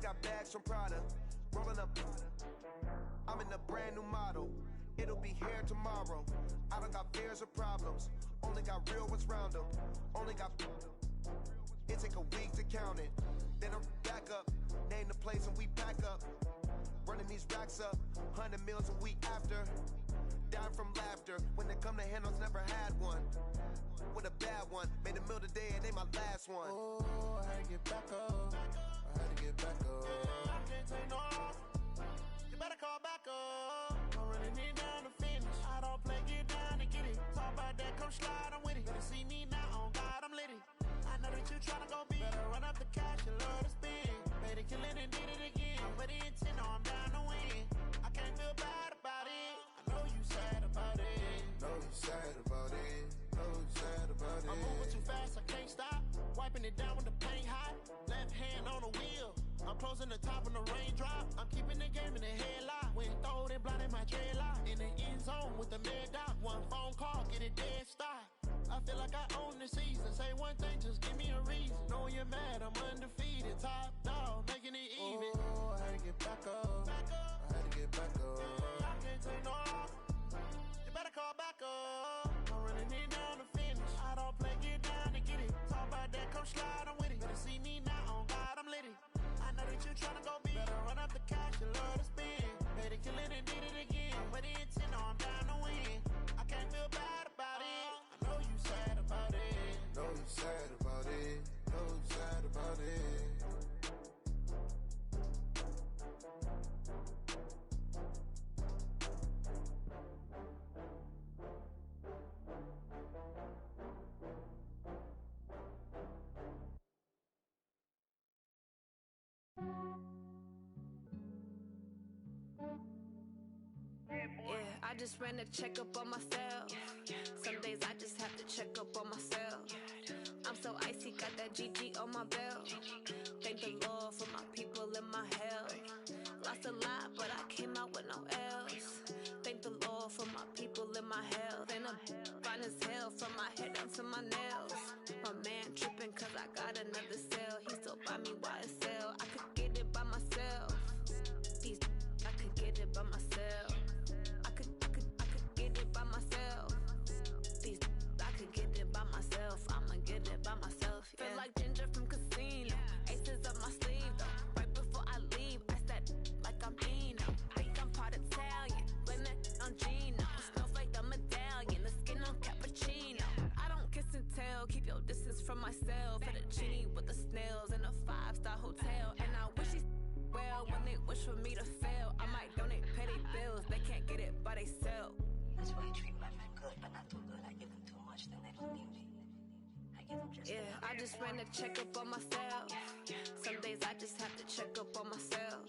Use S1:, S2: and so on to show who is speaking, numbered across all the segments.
S1: got bags from Prada, rolling up. I'm in a brand new model. It'll be here tomorrow. I don't got fears or problems. Only got real ones round them. Only got. It take a week to count it. Then I'm back up. Name the place and we pack up. Running these racks up. 100 meals a week after. Dying from laughter. When it come to handles, never had one. With a bad one. Made a meal today and they my last one.
S2: Oh, I had to get back up. I had to get back up.
S3: I can't take no loss. You better call back up. I'm running it down to finish. I don't play, get down and get it. Talk about that, come slide, I'm with it. Better see me now, on God, I'm litty. I know that you tryna go big. Better run up the cash, you love to spend. Better kill it and did it again. I put it in 10, no, I'm down to win. I can't feel bad about it. I know you sad about it.
S2: Know you sad about it. Know you sad about it.
S3: I'm moving too fast, I can't stop. Wiping it down with the paint hot. Left hand on the wheel. I'm closing the top when the raindrop. I'm keeping the game in the headlock. When throwed and blinded my dreadlock. In the end zone with the mad dot. One phone call, get it dead stop. I feel like I own the season. Say one thing, just give me a reason. Knowing you're mad, I'm undefeated. Top dog, making it even.
S2: Oh, I had to get back up. I had to get back up.
S3: I can't take no loss. You better call back up. I'm running it down to finish. I don't play, get down and get it. Talk about that, come slide, I'm with it. Better see me now, on God, I'm litty. I know that you tryna go big. Better run up the cash, you love to spend. Better kill it and did it again. But in 10, no, I'm down to win. I can't feel bad about it. I know you sad about it.
S2: Know you sad about it. Know you sad about it.
S4: Yeah, I just ran a checkup on myself. Some days I just have to check up on myself. I'm so icy, got that GG on my belt. Thank the Lord for my people and my health. Lost a lot, but I came out with no else. Thank the Lord for my people and my health. And I'm fine as hell from my head down to my nails. My man tripping cause I got another cell. He still buy me YSL. I could get it by myself. These I could get it by myself. I could get it by myself. These I could get it by myself. I'ma get it by myself. Yeah. Feel like Ginger from Casino. Aces up my sleeve though. Right before I leave, I said like I'm Dino. Think I'm part Italian. Blame it on Gino. Snowflake the medallion. The skin on cappuccino. I don't kiss and tell. Keep your distance from myself. Fettuccine with the snails in a 5-star hotel. And I wish he's well when they wish for me to fail. I might donate petty bills. They can't get it by themselves.
S5: That's why you treat my men good, but not too good. I give them too much, then they don't need me. I give them just
S4: yeah, I just ran a checkup on myself. Some days I just have to check up on myself.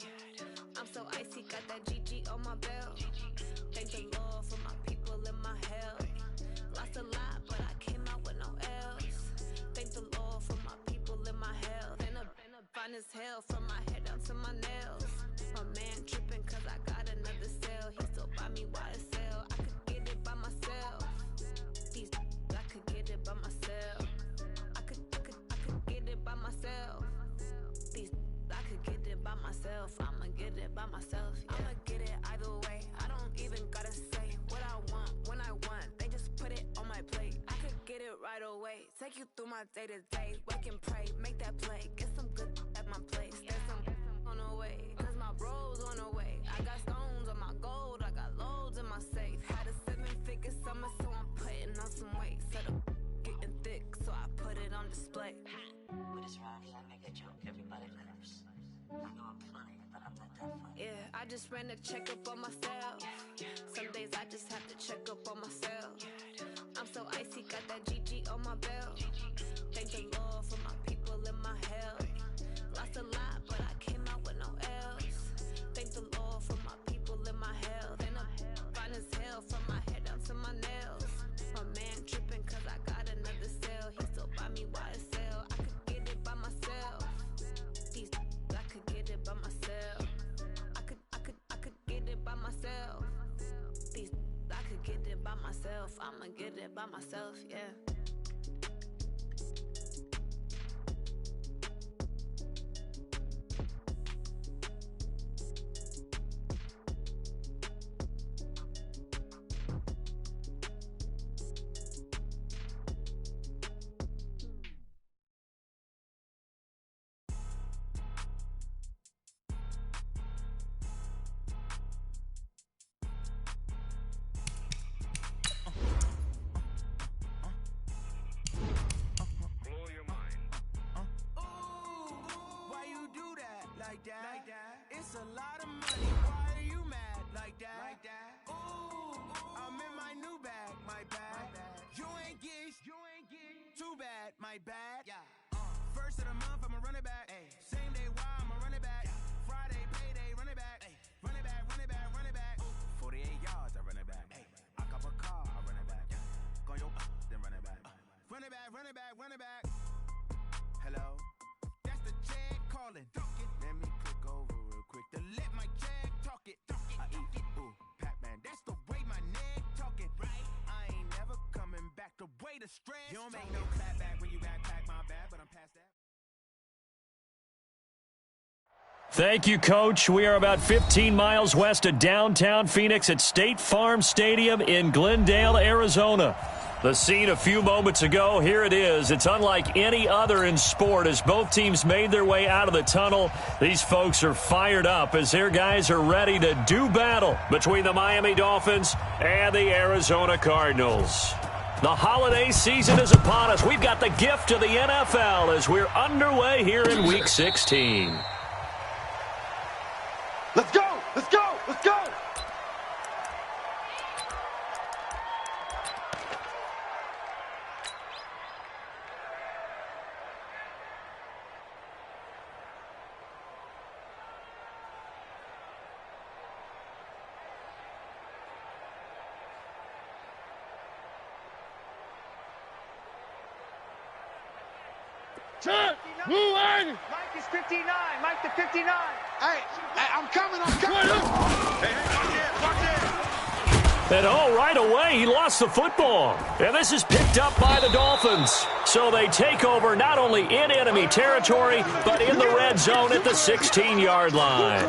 S4: I'm so icy, got that GG on my belt. Thank the Lord for my people and my health. Lost a lot, but I came out with no else. Thank the Lord for my people and my health. And I'm fine as hell from my head down to my nails. My man tripping cause I got another cell. He still buy me YSL. I could get it by myself. These I could get it by myself. I could get it by myself. These I could get it by myself. I'ma get it by myself. Yeah. I'ma get it either way. I don't even gotta say what I want when I want. They just put it on my plate. I could get it right away. Take you through my day to day. Wake and pray, make that play. Get some good at my place. There's some on the way. Cause my bros on the way. I got stones on my gold. I got loads in my safe. Had a 7-figure summer, so I'm putting on some weight. Set up getting thick, so I put it on display.
S5: With this round here, I make a joke, everybody laughs. I know I'm funny, but I'm not that funny.
S4: Yeah, I just ran a checkup on myself. Some days I just have to check up on myself. I'm so icy, got that GG on my belt. Thank the Lord for my people and my health. Lost a lot, but I came out with no else. Thank the Lord for my people and my health. And I'm fine as hell from my head down to my nails. My man tripping cause I got another cell. He still buy me YSL. I could get it by myself. These I could get it by myself. I could get it by myself. These I could get it by myself. I'ma get it by myself, yeah.
S3: that. It's a lot of money. Why are you mad like that? Ooh, I'm in my new bag, my bad. You ain't get too bad, my bad. First of the month, I'ma run it back. Same day, why I'ma run it back. Friday, payday, run it back. Run it back, run it back, run it back. 48 yards, I run it back. I cop a car, I run it back. Go yo, then run it back. Run it back, run it back, run it back. Hello, that's the jag calling. Let me click over real quick to let my jag talk it. I eat it, ooh, Pac-Man. That's the way my neck talking. Right, I ain't never coming back. The way the stress. You don't make no clap back when you backpack, my bad, but I'm past that.
S6: Thank you, Coach. We are about 15 miles west of downtown Phoenix at State Farm Stadium in Glendale, Arizona. The scene a few moments ago, here it is. It's unlike any other in sport as both teams made their way out of the tunnel. These folks are fired up as their guys are ready to do battle between the Miami Dolphins and the Arizona Cardinals. The holiday season is upon us. We've got the gift of the NFL as we're underway here in Week 16.
S7: Let's go! Let's go! Let's go!
S8: Turn! Move on!
S7: Mike is 59. Mike the 59. Hey, I'm coming. Hey, watch it.
S6: And right away, he lost the football. And this is picked up by the Dolphins. So they take over not only in enemy territory, but in the red zone at the 16-yard line.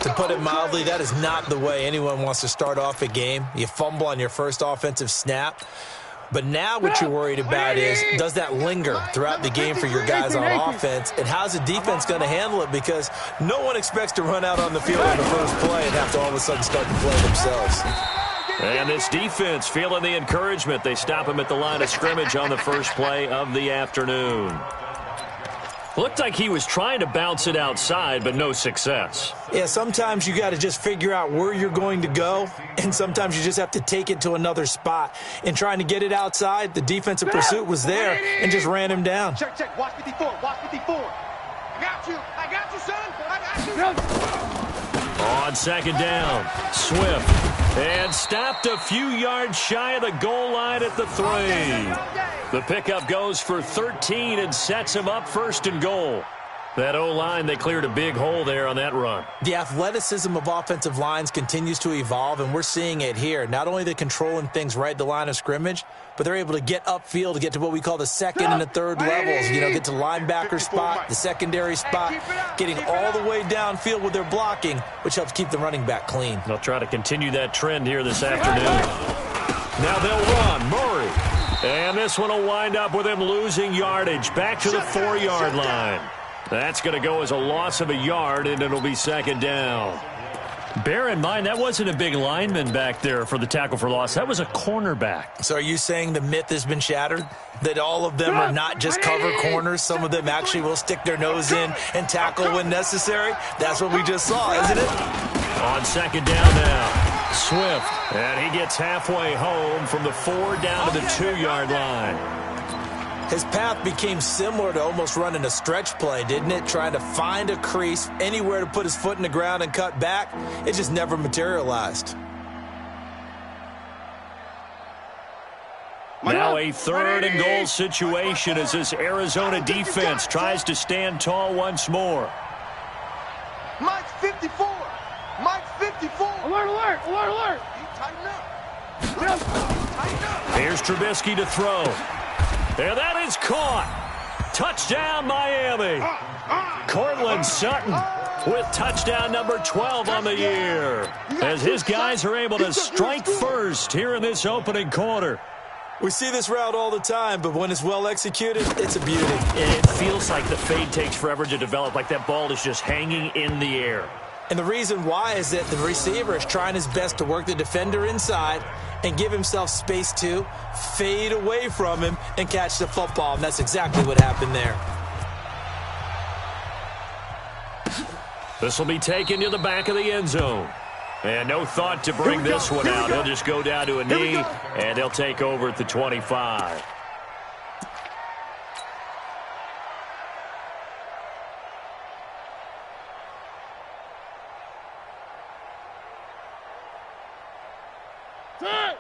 S9: To put it mildly, that is not the way anyone wants to start off a game. You fumble on your first offensive snap. But now what you're worried about is, does that linger throughout the game for your guys on offense? And how's the defense going to handle it? Because no one expects to run out on the field on the first play and have to all of a sudden start to play themselves.
S6: And this defense feeling the encouragement. They stop him at the line of scrimmage on the first play of the afternoon. Looked like he was trying to bounce it outside, but no success.
S9: Yeah, sometimes you got to just figure out where you're going to go, and sometimes you just have to take it to another spot. And trying to get it outside, the defensive pursuit was there and just ran him down.
S7: Check. Watch 54. Watch 54. I got you, son. I got you.
S6: On second down, Swift. And stopped a few yards shy of the goal line at the 3. The pickup goes for 13 and sets him up first and goal. That O-line, they cleared a big hole there on that run.
S9: The athleticism of offensive lines continues to evolve, and we're seeing it here. Not only are they controlling things right at the line of scrimmage, but they're able to get upfield to get to what we call the second and the third levels. You know, get to linebacker spot, the secondary spot, getting all the way downfield with their blocking, which helps keep the running back clean.
S6: They'll try to continue that trend here this afternoon. Now they'll run. Murray. And this one will wind up with him losing yardage back to the 4-yard line. That's going to go as a loss of a yard, and it'll be second down. Bear in mind, that wasn't a big lineman back there for the tackle for loss. That was a cornerback.
S9: So are you saying the myth has been shattered? That all of them are not just cover corners? Some of them actually will stick their nose in and tackle when necessary? That's what we just saw, isn't it?
S6: On second down now, Swift. And he gets halfway home from the 4 down to the 2-yard line.
S9: His path became similar to almost running a stretch play, didn't it? Trying to find a crease, anywhere to put his foot in the ground and cut back. It just never materialized.
S6: Now a 3rd and goal situation as this Arizona defense tries to stand tall once more.
S7: Mike's 54. Mike's 54.
S8: Alert.
S7: Tighten up.
S6: Here's Trubisky to throw. And that is caught. Touchdown, Miami. Cortland Sutton with touchdown number 12 on the year, as his guys are able to strike first here in this opening quarter.
S9: We see this route all the time, but when it's well executed, it's a beauty.
S6: It feels like the fade takes forever to develop, like that ball is just hanging in the air.
S9: And the reason why is that the receiver is trying his best to work the defender inside and give himself space to fade away from him and catch the football. And that's exactly what happened there.
S6: This will be taken to the back of the end zone. And no thought to bring this one out. He'll just go down to a knee, and they'll take over at the 25.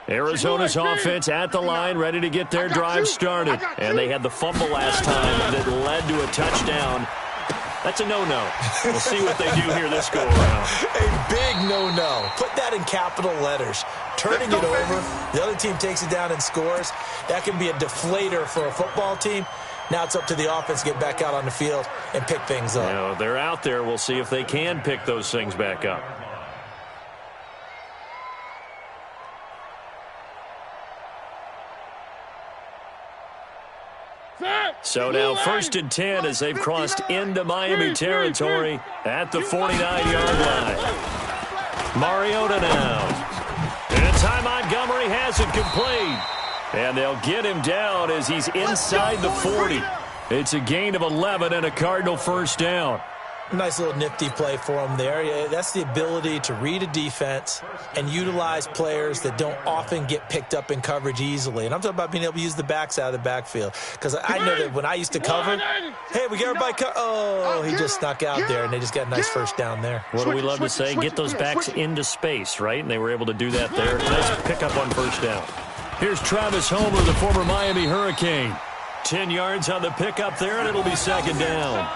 S6: Arizona's offense at the line, ready to get their drive started. And they had the fumble last time that led to a touchdown. That's a no-no. We'll see what they do here this go-around.
S9: A big no-no. Put that in capital letters. Turning it over, the other team takes it down and scores. That can be a deflator for a football team. Now it's up to the offense to get back out on the field and pick things up.
S6: You know, they're out there. We'll see if they can pick those things back up. So now 1st and 10 as they've crossed into Miami territory at the 49-yard line. Mariota now. And Ty Montgomery has it complete. And they'll get him down as he's inside the 40. It's a gain of 11 and a Cardinal first down.
S9: Nice little nifty play for him there. Yeah, that's the ability to read a defense and utilize players that don't often get picked up in coverage easily. And I'm talking about being able to use the backs out of the backfield. Because I know that when I used to cover, hey, we get everybody oh, he just snuck out there, and they just got a nice first down there.
S6: What do we love to say? Get those backs into space, right? And they were able to do that there. Nice pickup on first down. Here's Travis Homer, the former Miami Hurricane. 10 yards on the pickup there, and it'll be second down.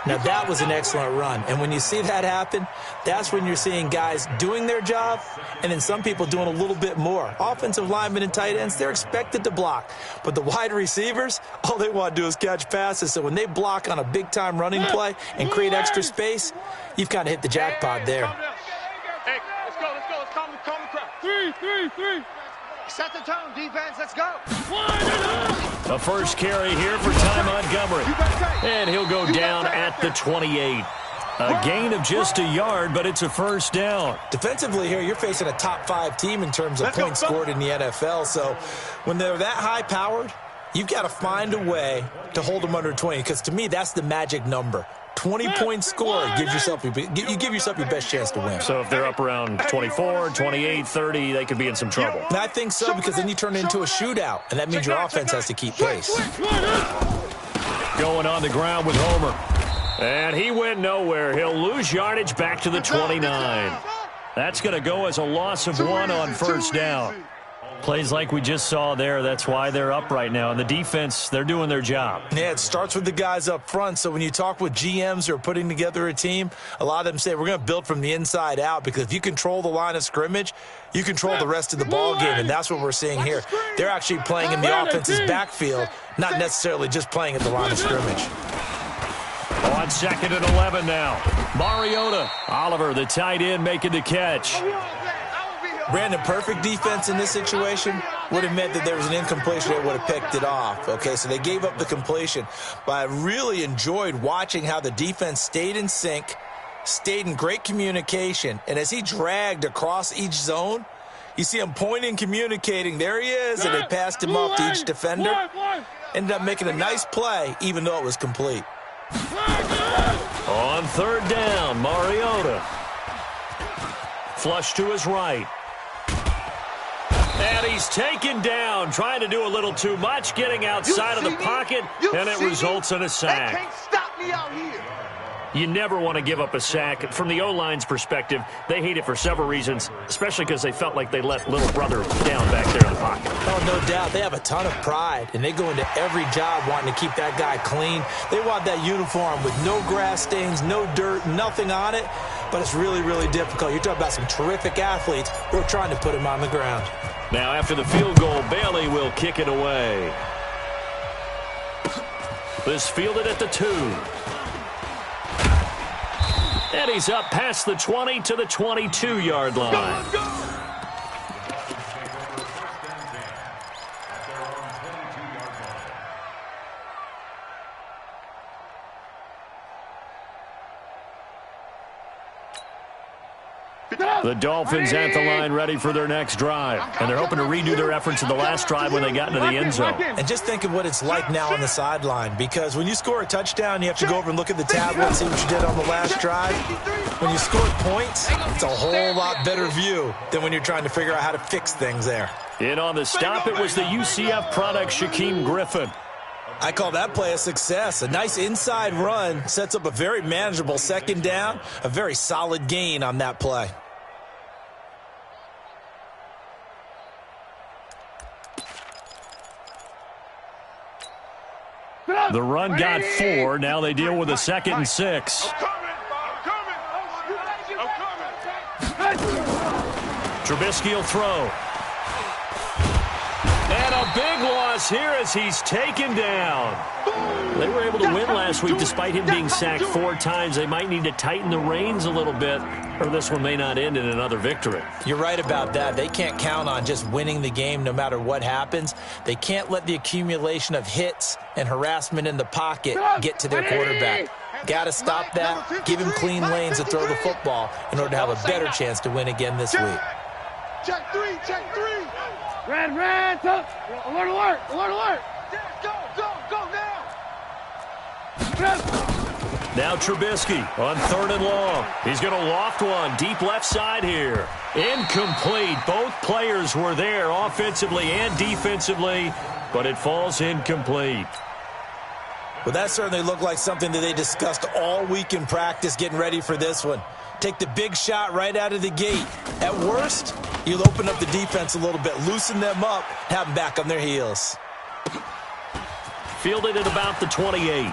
S9: Now, that was an excellent run. And when you see that happen, that's when you're seeing guys doing their job and then some people doing a little bit more. Offensive linemen and tight ends, they're expected to block. But the wide receivers, all they want to do is catch passes. So when they block on a big-time running play and create extra space, you've kind of hit the jackpot there.
S7: Hey, let's go. Let's calm the crowd. 3. Set the tone, defense. Let's go.
S6: A first carry here for Ty Montgomery. And he'll go down at the 28. A gain of just a yard, but it's a first down.
S9: Defensively here, you're facing a top-5 team in terms of points scored in the NFL. So when they're that high-powered, you've got to find a way to hold them under 20. Because to me, that's the magic number. 20-point score, you give yourself your best chance to win.
S6: So if they're up around 24, 28, 30, they could be in some trouble.
S9: And I think so, because then you turn it into a shootout, and that means your offense has to keep pace.
S6: Going on the ground with Homer. And he went nowhere. He'll lose yardage back to the 29. That's going to go as a loss of 1 on first down. Plays like we just saw there, that's why they're up right now. And the defense, they're doing their job.
S9: Yeah, it starts with the guys up front. So when you talk with GMs who are putting together a team, a lot of them say we're going to build from the inside out, because if you control the line of scrimmage, you control the rest of the ball game, and that's what we're seeing here. They're actually playing in the offense's backfield, not necessarily just playing at the line of scrimmage.
S6: On 2nd and 11 now. Mariota. Oliver, the tight end, making the catch.
S9: Brandon, perfect defense in this situation would have meant that there was an incompletion. They would have picked it off. Okay, so they gave up the completion. But I really enjoyed watching how the defense stayed in sync, stayed in great communication. And as he dragged across each zone, you see him pointing, communicating. There he is, and they passed him off to each defender. Ended up making a nice play, even though it was complete.
S6: On 3rd down, Mariota. Flush to his right. And he's taken down, trying to do a little too much, getting outside of the pocket, and it results in a sack.
S7: They can't stop me out here.
S6: You never want to give up a sack. From the O-line's perspective, they hate it for several reasons, especially because they felt like they let little brother down back there in the pocket.
S9: Oh, no doubt. They have a ton of pride, and they go into every job wanting to keep that guy clean. They want that uniform with no grass stains, no dirt, nothing on it, but it's really, really difficult. You're talking about some terrific athletes who are trying to put him on the ground.
S6: Now, after the field goal, Bailey will kick it away. This fielded at the 2. And he's up past the 20 to the 22-yard line.
S7: Let's go.
S6: The Dolphins at the line ready for their next drive. And they're hoping to redo their efforts in the last drive when they got into the end zone.
S9: And just think of what it's like now on the sideline, because when you score a touchdown, you have to go over and look at the tablet and see what you did on the last drive. When you scored points, it's a whole lot better view than when you're trying to figure out how to fix things there.
S6: In on the stop, it was the UCF product, Shaquem Griffin.
S9: I call that play a success. A nice inside run sets up a very manageable second down, a very solid gain on that play.
S6: The run got 4. Now they deal with a 2nd and 6. Trubisky will throw. And a big loss here as he's taken down. They were able to win last week despite him being sacked 4 times. They might need to tighten the reins a little bit, or this one may not end in another victory.
S9: You're right about that. They can't count on just winning the game no matter what happens. They can't let the accumulation of hits and harassment in the pocket get to their quarterback. Got to stop that, give him clean lanes to throw the football in order to have a better chance to win again this week.
S7: Check 3, check 3.
S8: Red, alert, alert, alert, alert.
S7: Go now.
S6: Now Trubisky on 3rd and long. He's going to loft one deep left side here. Incomplete. Both players were there offensively and defensively, but it falls incomplete.
S9: Well, that certainly looked like something that they discussed all week in practice getting ready for this one. Take the big shot right out of the gate. At worst, you'll open up the defense a little bit, loosen them up, have them back on their heels.
S6: Fielded at about the 28.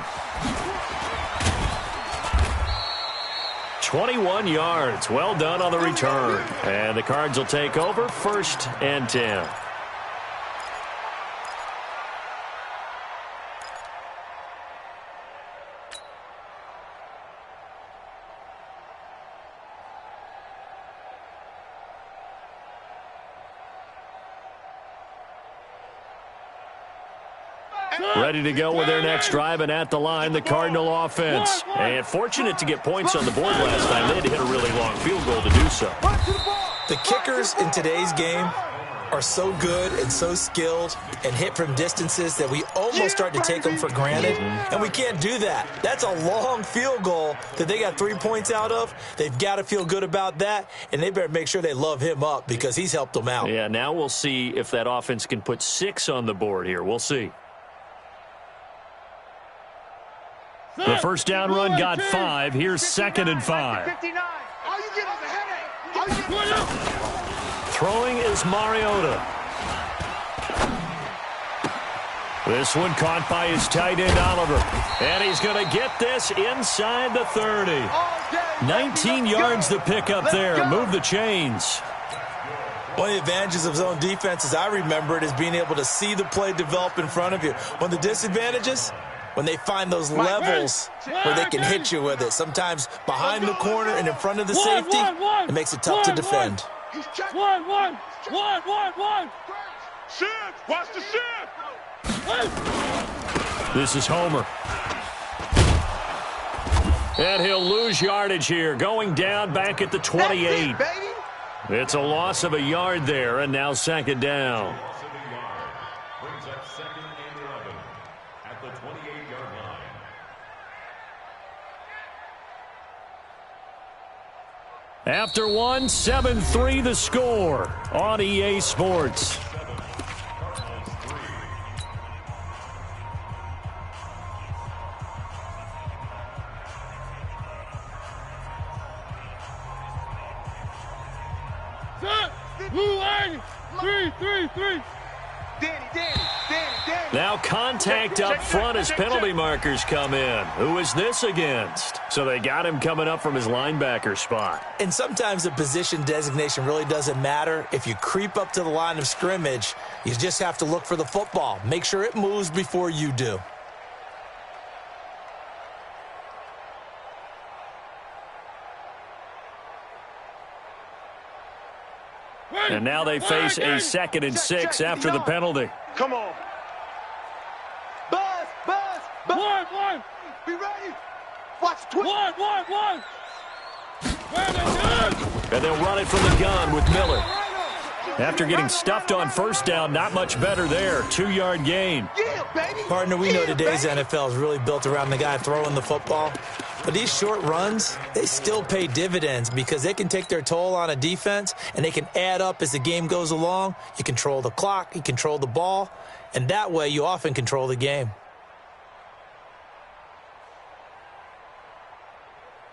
S6: 21 yards. Well done on the return. And the Cards will take over 1st and 10. Ready to go with their next drive, and at the line, the Cardinal offense. And fortunate to get points on the board last time. They had to hit a really long field goal to do so.
S9: The kickers in today's game are so good and so skilled and hit from distances that we almost start to take them for granted, and we can't do that. That's a long field goal that they got 3 points out of. They've got to feel good about that, and they better make sure they love him up because he's helped them out.
S6: Yeah, now we'll see if that offense can put 6 on the board here. We'll see. The first down run got 5. Here's 2nd and 5. Throwing is Mariota. This one caught by his tight end, Oliver. And he's going to get this inside the 30. 19 yards to pick up there. Move the chains.
S9: One of the advantages of zone defense, as I remember it, is being able to see the play develop in front of you. One of the disadvantages, when they find those levels where they can hit you with it. Sometimes behind the corner and in front of the safety, it makes it tough to defend.
S8: One.
S7: Shift. Watch the shift.
S6: This is Homer. And he'll lose yardage here, going down back at the 28. It's a loss of a yard there, and now 2nd down.
S10: Brings up 2nd and 11 at the 28-yard line.
S6: After 1, 7-3 the score on EA Sports.
S8: Three.
S6: Now contact up front as penalty markers come in. Who is this against? So they got him coming up from his linebacker spot.
S9: And sometimes the position designation really doesn't matter. If you creep up to the line of scrimmage, you just have to look for the football. Make sure it moves before you do.
S6: And now they face a 2nd and 6 after the penalty.
S7: Come on. Buzz.
S8: One.
S7: Be ready. Watch twist.
S8: One. Where they good?
S6: And they'll run it from the gun with Miller. After getting stuffed on first down, not much better there. 2-yard gain.
S9: Partner, we know today's NFL is really built around the guy throwing the football. But these short runs, they still pay dividends because they can take their toll on a defense, and they can add up as the game goes along. You control the clock, you control the ball, and that way you often control the game.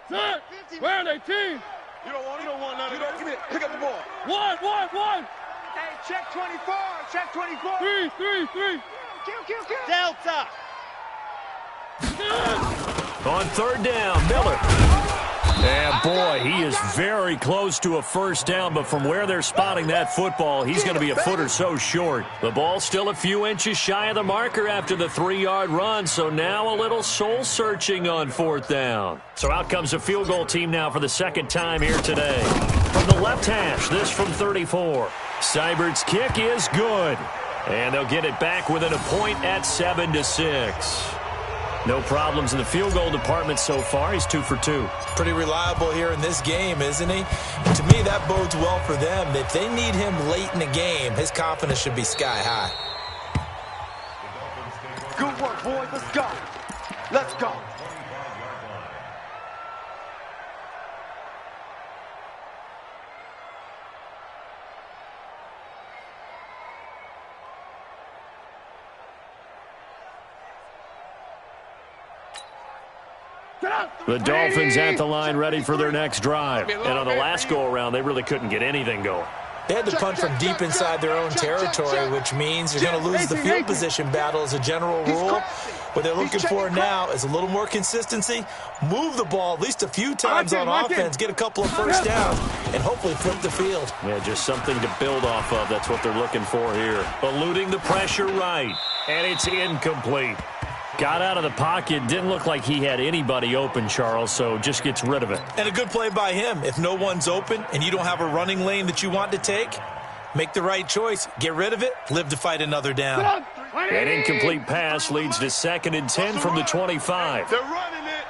S8: Set. Where are they, team?
S7: You don't want none of that. Give me it. Pick up the ball.
S8: One.
S7: Hey, check 24. Check 24.
S8: Three.
S7: Kill. Delta.
S6: On third down, Miller. And boy, he is very close to a first down, but from where they're spotting that football, he's going to be a foot or so short. The ball's still a few inches shy of the marker after the 3-yard run, so now a little soul-searching on fourth down. So out comes a field goal team now for the second time here today. From the left hash, this from 34. Seibert's kick is good. And they'll get it back within a point at 7-6. No problems in the field goal department so far. He's 2 for 2.
S9: Pretty reliable here in this game, isn't he? And to me, that bodes well for them. If they need him late in the game, his confidence should be sky high.
S7: Good work, boys. Let's go. Let's go.
S6: The Dolphins at the line ready for their next drive. And on the last go-around, they really couldn't get anything going.
S9: They had to punt from deep inside their own territory, which means you're going to lose the field position battle as a general rule. What they're looking for now is a little more consistency, move the ball at least a few times on offense, get a couple of first downs, and hopefully flip the field.
S6: Yeah, just something to build off of. That's what they're looking for here. Eluding the pressure right, and it's incomplete. Got out of the pocket, didn't look like he had anybody open, Charles, so just gets rid of it.
S9: And a good play by him. If no one's open and you don't have a running lane that you want to take, make the right choice. Get rid of it, live to fight another down.
S6: An incomplete pass leads to 2nd and 10 from the 25.
S7: They're running it.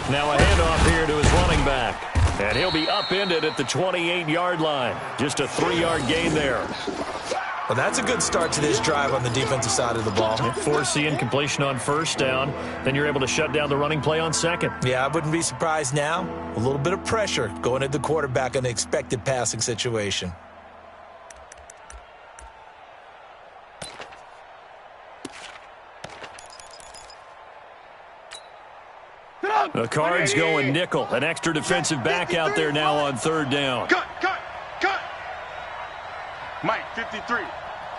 S6: Now a handoff here to his running back. And he'll be upended at the 28-yard line. Just a 3-yard gain there.
S9: Well, that's a good start to this drive on the defensive side of the ball.
S6: Force the incompletion on first down. Then you're able to shut down the running play on second.
S9: Yeah, I wouldn't be surprised now. A little bit of pressure going at the quarterback in the expected passing situation.
S6: The Cards going nickel. An extra defensive back out there now on third down.
S7: Cut. Mike, 53.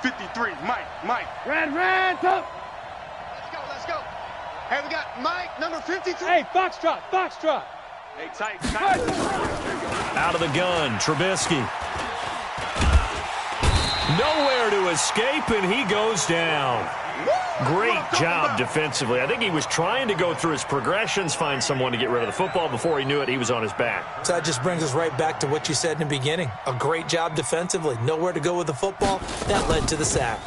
S7: 53, Mike.
S8: Red, top.
S7: Let's go. Hey, we got Mike, number 53.
S8: Hey, Foxtrot.
S7: Hey, tight.
S6: Out of the gun, Trubisky. Nowhere to escape, and he goes down. Great job defensively. I think he was trying to go through his progressions, find someone to get rid of the football. Before he knew it, he was on his back.
S9: So that just brings us right back to what you said in the beginning. A great job defensively. Nowhere to go with the football. That led to the sack.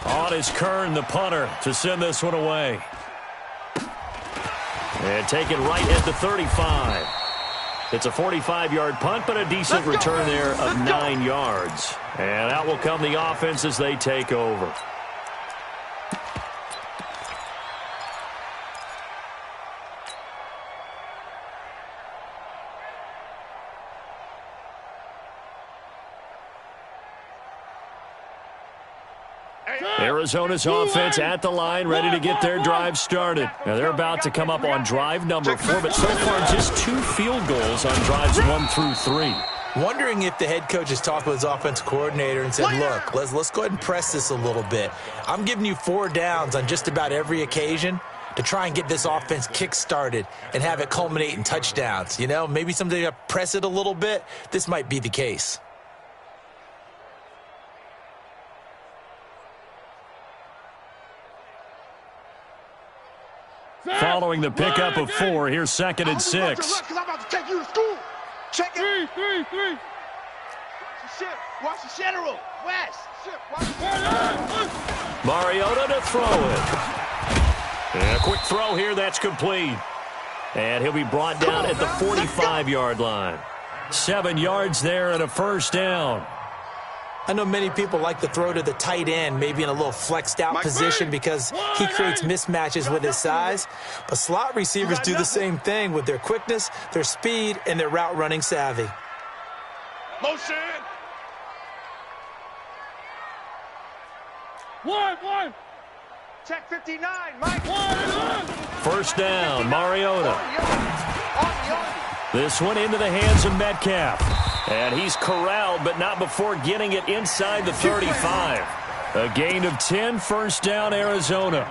S6: On is Kern, the punter, to send this one away. And taken right at the 35. It's a 45-yard punt, but a decent return there of 9 yards. And out will come the offense as they take over. Arizona's offense at the line, ready to get their drive started. Now they're about to come up on drive number 4, but so far just 2 field goals on drives 1 through 3.
S9: Wondering if the head coach has talked with his offensive coordinator and said, look, let's go ahead and press this a little bit. I'm giving you 4 downs on just about every occasion to try and get this offense kick-started and have it culminate in touchdowns. You know, maybe someday to press it a little bit. This might be the case.
S6: Following the pickup of 4, here's 2nd and 6.
S7: I'm about to take you to school. Check it.
S8: 3.
S7: Watch the general. West.
S6: Mariota to throw it. And a quick throw here, that's complete. And he'll be brought down at the 45-yard line. 7 yards there and a first down.
S9: I know many people like to throw to the tight end, maybe in a little flexed out position because he creates mismatches with his size. But slot receivers do the same thing with their quickness, their speed, and their route running savvy.
S7: Motion. One. Check 59, Mike.
S6: First down, Mariota. This one into the hands of Metcalf. And he's corralled, but not before getting it inside the 35. A gain of 10, first down, Arizona.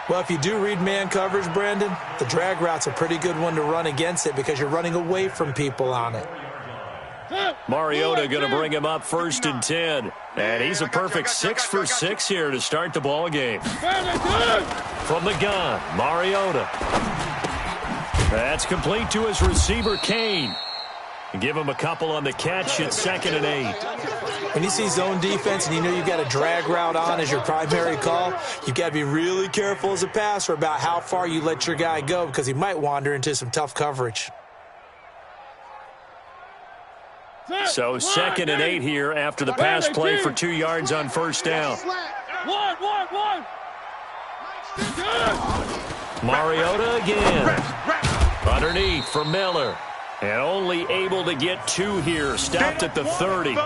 S9: Well, if you do read man coverage, Brandon, the drag route's a pretty good one to run against it because you're running away from people on it.
S6: Mariota going to bring him up first and 10. And he's a perfect 6 for 6 here to start the ball game. From the gun, Mariota. That's complete to his receiver, Kane. Give him a couple on the catch at 2nd and 8.
S9: When you see zone defense and you know you've got a drag route on as your primary call, you've got to be really careful as a passer about how far you let your guy go because he might wander into some tough coverage.
S6: So 2nd and 8 here after the pass play for 2 yards on first down.
S8: One.
S6: Mariota again. Underneath for Miller. And only able to get 2 here. Stopped at the 30.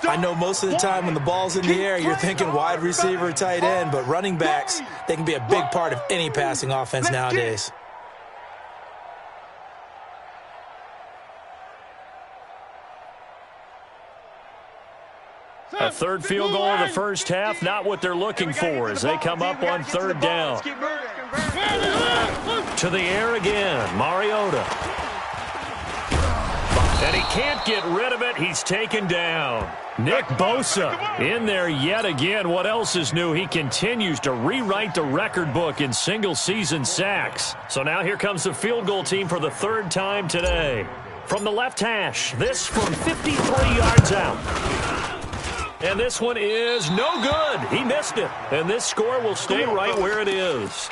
S9: I know most of the time when the ball's in the air, you're thinking wide receiver, tight end, but running backs, they can be a big part of any passing offense nowadays.
S6: A third field goal in the first half, not what they're looking for as they come up on third down. To the air again, Mariota. And he can't get rid of it. He's taken down. Nick Bosa in there yet again. What else is new? He continues to rewrite the record book in single-season sacks. So now here comes the field goal team for the 3rd time today. From the left hash, this from 53 yards out. And this one is no good. He missed it. And this score will stay right where it is.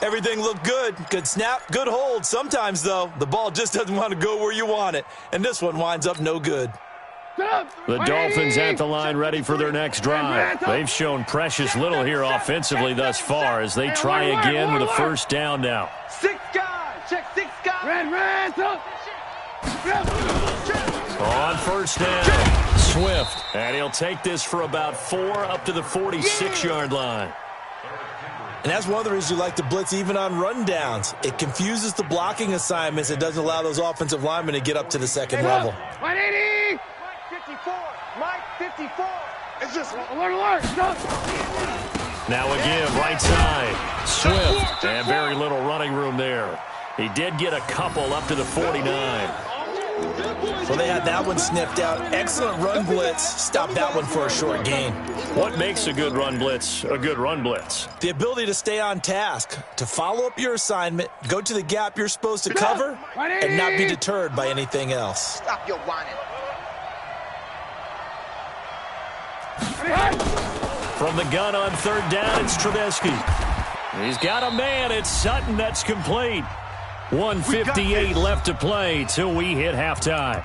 S9: Everything looked good. Good snap, good hold. Sometimes, though, the ball just doesn't want to go where you want it. And this one winds up no good.
S6: The Dolphins at the line ready for their next drive. They've shown precious little here offensively thus far as they try again with a first down now.
S7: 6 guys. Check 6 guys.
S8: Red.
S6: On first down, Swift. And he'll take this for about 4 up to the 46-yard line.
S9: And that's one of the reasons you like to blitz even on rundowns. It confuses the blocking assignments. It doesn't allow those offensive linemen to get up to the second level.
S8: 180.
S7: Mike 54. It's just
S8: Alert.
S6: Now again, right side. Swift. And very little running room there. He did get a couple up to the 49.
S9: Well, they had that one sniffed out. Excellent run blitz. Stopped that one for a short gain.
S6: What makes a good run blitz a good run blitz?
S9: The ability to stay on task, to follow up your assignment, go to the gap you're supposed to cover, and not be deterred by anything else.
S7: stop your whining.
S6: From the gun on third down, it's Trubisky. He's got a man. It's Sutton. That's complete. 1:58 left to play till we hit halftime.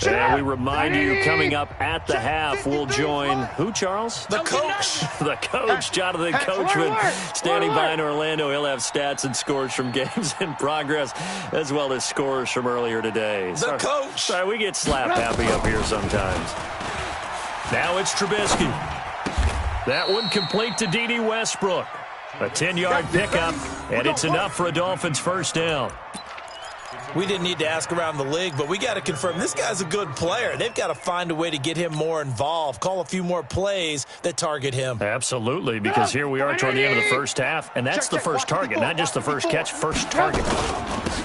S6: And we remind you, coming up at the half, we'll join who, Charles?
S9: The coach.
S6: The coach, Jonathan Coachman, standing by in Orlando. He'll have stats and scores from games in progress, as well as scores from earlier today.
S9: The coach.
S6: Sorry, we get slap happy up here sometimes. Now it's Trubisky. That one complete to D.D. Westbrook. A 10-yard pickup, and it's enough for a Dolphins first down.
S9: We didn't need to ask around the league, but we got to confirm this guy's a good player. They've got to find a way to get him more involved, call a few more plays that target him.
S6: Absolutely, because here we are toward the end of the first half, and that's the first target, not just the first catch, first target.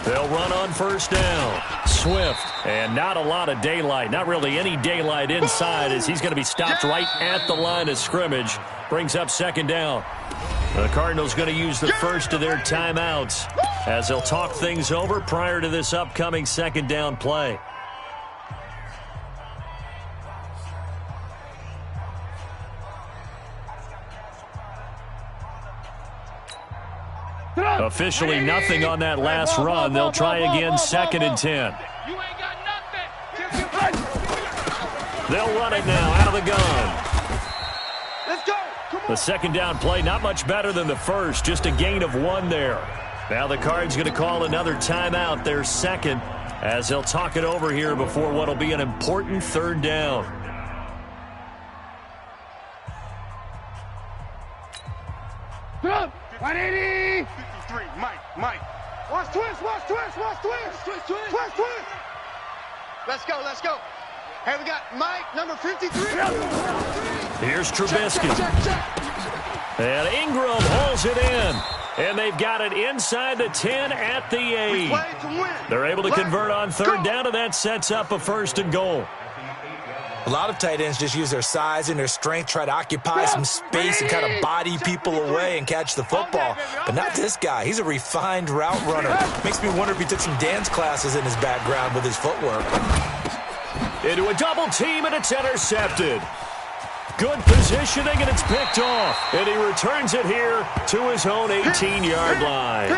S6: They'll run on first down. Swift, and not a lot of daylight, not really any daylight inside as he's going to be stopped right at the line of scrimmage. Brings up second down. The Cardinals going to use the first of their timeouts as they'll talk things over prior to this upcoming second down play. Officially nothing on that last run. They'll try again 2nd and 10. They'll run it now out of the gun. The second down play, not much better than the first, just a gain of 1 there. Now the Cards going to call another timeout, their second, as they'll talk it over here before what will be an important 3rd down.
S8: Stop! 180!
S7: 53, Mike.
S8: Watch twist!
S7: Let's go. Hey, we got Mike, number 53.
S6: Here's Trubisky. And Ingram holds it in. And they've got it inside the 10 at the 8. They're able to convert on 3rd down, and that sets up a 1st and goal.
S9: A lot of tight ends just use their size and their strength, try to occupy some space and kind of body people away and catch the football. But not this guy. He's a refined route runner. Makes me wonder if he took some dance classes in his background with his footwork.
S6: Into a double team, and it's intercepted. Good positioning, and it's picked off. And he returns it here to his own 18-yard line.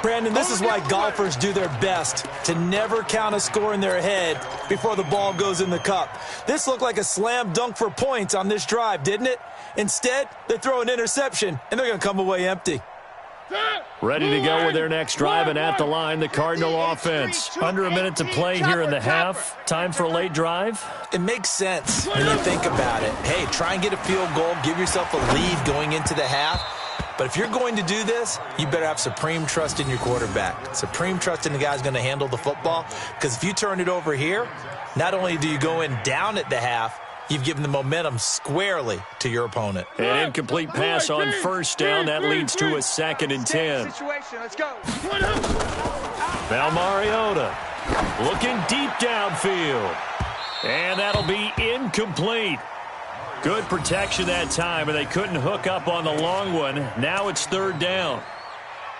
S9: Brandon, this is why golfers do their best to never count a score in their head before the ball goes in the cup. This looked like a slam dunk for points on this drive, didn't it? Instead, they throw an interception, and they're going to come away empty.
S6: Ready to go with their next drive, and at the line, the Cardinal offense. Under a minute to play here in the half. Time for a late drive?
S9: It makes sense when you think about it. Hey, try and get a field goal, give yourself a lead going into the half. But if you're going to do this, you better have supreme trust in your quarterback. Supreme trust in the guy who's going to handle the football. Because if you turn it over here, not only do you go in down at the half, you've given the momentum squarely to your opponent.
S6: An incomplete pass on 1st down. That leads to a 2nd and 10.
S8: Let's go.
S6: Now Mariota looking deep downfield. And that'll be incomplete. Good protection that time, and they couldn't hook up on the long one. Now it's 3rd down.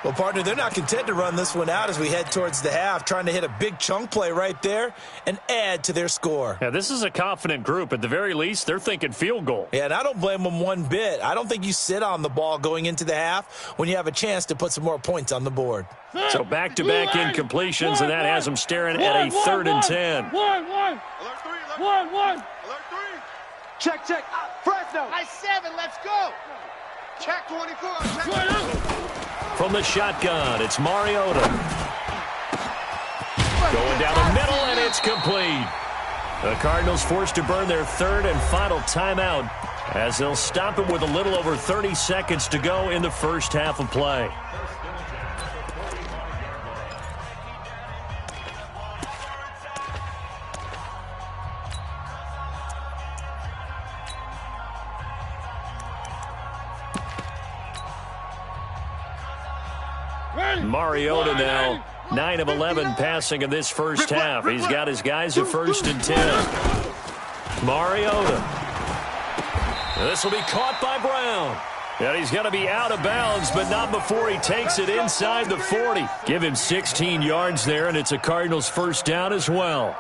S9: Well, partner, they're not content to run this one out as we head towards the half, trying to hit a big chunk play right there and add to their score.
S6: Yeah, this is a confident group. At the very least, they're thinking field goal.
S9: Yeah, and I don't blame them one bit. I don't think you sit on the ball going into the half when you have a chance to put some more points on the board.
S6: So back-to-back incompletions, and that has them staring at a 3rd and 10.
S8: One.
S7: Check. Fresno.
S8: Nice 7. Let's go.
S7: Check 24.
S6: From the shotgun, it's Mariota. Going down the middle, and it's complete. The Cardinals forced to burn their 3rd and final timeout as they'll stop it with a little over 30 seconds to go in the first half of play. Mariota now, 9 of 11 passing in this first half. He's got his guys at 1st and 10. Mariota. This will be caught by Brown. And he's going to be out of bounds, but not before he takes it inside the 40. Give him 16 yards there, and it's a Cardinals 1st down as well.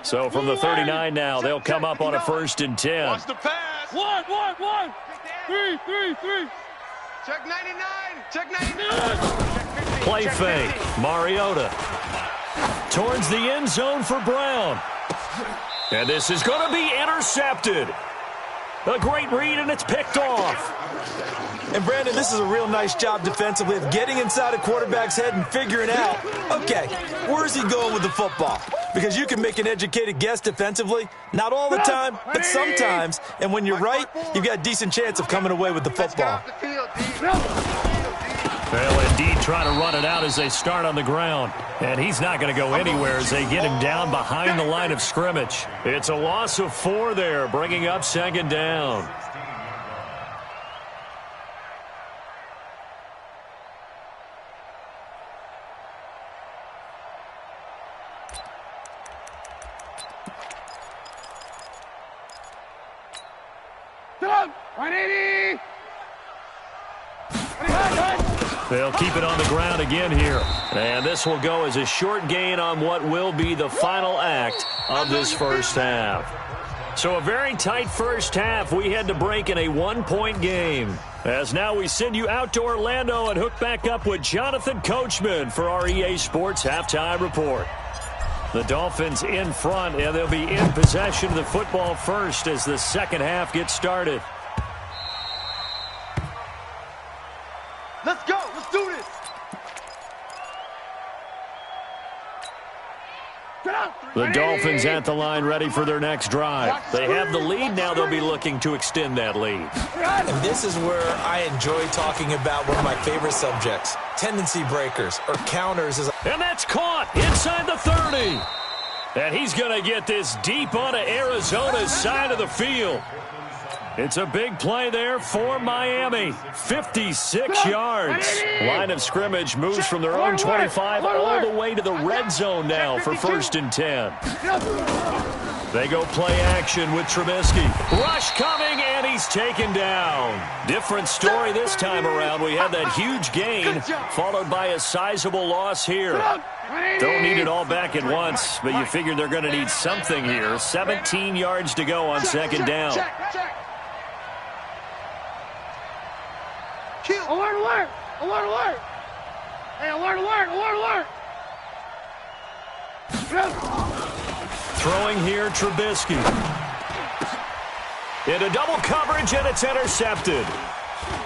S6: So from the 39 now, they'll come up on a 1st and 10.
S7: Watch the pass.
S8: One. 3.
S7: Check 99. Check 99.
S6: Play fake. Mariota towards the end zone for Brown. And this is going to be intercepted. A great read, and it's picked off.
S9: And, Brandon, this is a real nice job defensively of getting inside a quarterback's head and figuring out, okay, where's he going with the football? Because you can make an educated guess defensively, not all the time, but sometimes. And when you're right, you've got a decent chance of coming away with the football.
S6: They'll indeed try to run it out as they start on the ground. And he's not going to go anywhere as they get him down behind the line of scrimmage. It's a loss of 4 there, bringing up 2nd down.
S8: 180.
S6: They'll keep it on the ground again here. And this will go as a short gain on what will be the final act of this first half. So a very tight first half. We had to break in a one-point game. As now we send you out to Orlando and hook back up with Jonathan Coachman for our EA Sports Halftime Report. The Dolphins in front, and they'll be in possession of the football first as the second half gets started.
S7: Let's go. Let's do this.
S6: The Dolphins at the line ready for their next drive. They have the lead. Now they'll be looking to extend that lead.
S9: And this is where I enjoy talking about one of my favorite subjects, tendency breakers or counters.
S6: And that's caught inside the 30. And he's going to get this deep onto Arizona's side of the field. It's a big play there for Miami. 56 yards. Line of scrimmage moves from their own 25 all the way to the red zone now for 1st and 10. They go play action with Trubisky. Rush coming, and he's taken down. Different story this time around. We had that huge gain, followed by a sizable loss here. Don't need it all back at once, but you figure they're going to need something here. 17 yards to go on second down.
S8: Alert, alert! Alert, alert! Hey, alert, alert! Alert, alert!
S6: Throwing here, Trubisky. Into double coverage, and it's intercepted.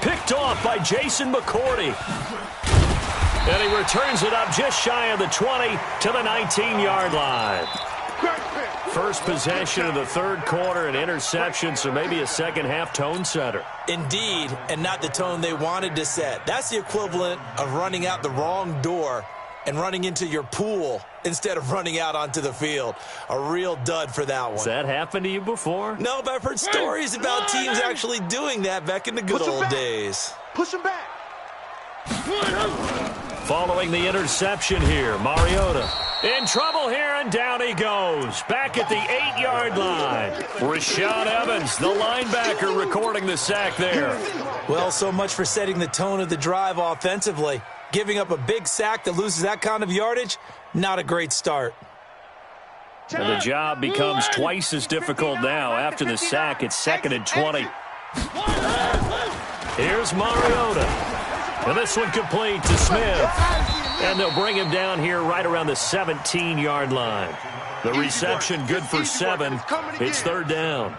S6: Picked off by Jason McCourty. And he returns it up just shy of the 20 to the 19-yard line. First possession of the third quarter, an interception, so maybe a second-half tone setter.
S9: Indeed, and not the tone they wanted to set. That's the equivalent of running out the wrong door and running into your pool instead of running out onto the field. A real dud for that one.
S6: Has that happened to you before?
S9: No, but I've heard stories about teams actually doing that back in the good old days.
S7: Push him back.
S6: Following the interception here, Mariota in trouble here, and down he goes. Back at the 8-yard line. Rashaan Evans, the linebacker, recording the sack there.
S9: Well, so much for setting the tone of the drive offensively. Giving up a big sack that loses that kind of yardage, not a great start.
S6: And the job becomes twice as difficult now. After the sack, it's 2nd and 20. Here's Mariota. And this one complete to Smith. And they'll bring him down here right around the 17-yard line. The reception good for 7. It's 3rd down.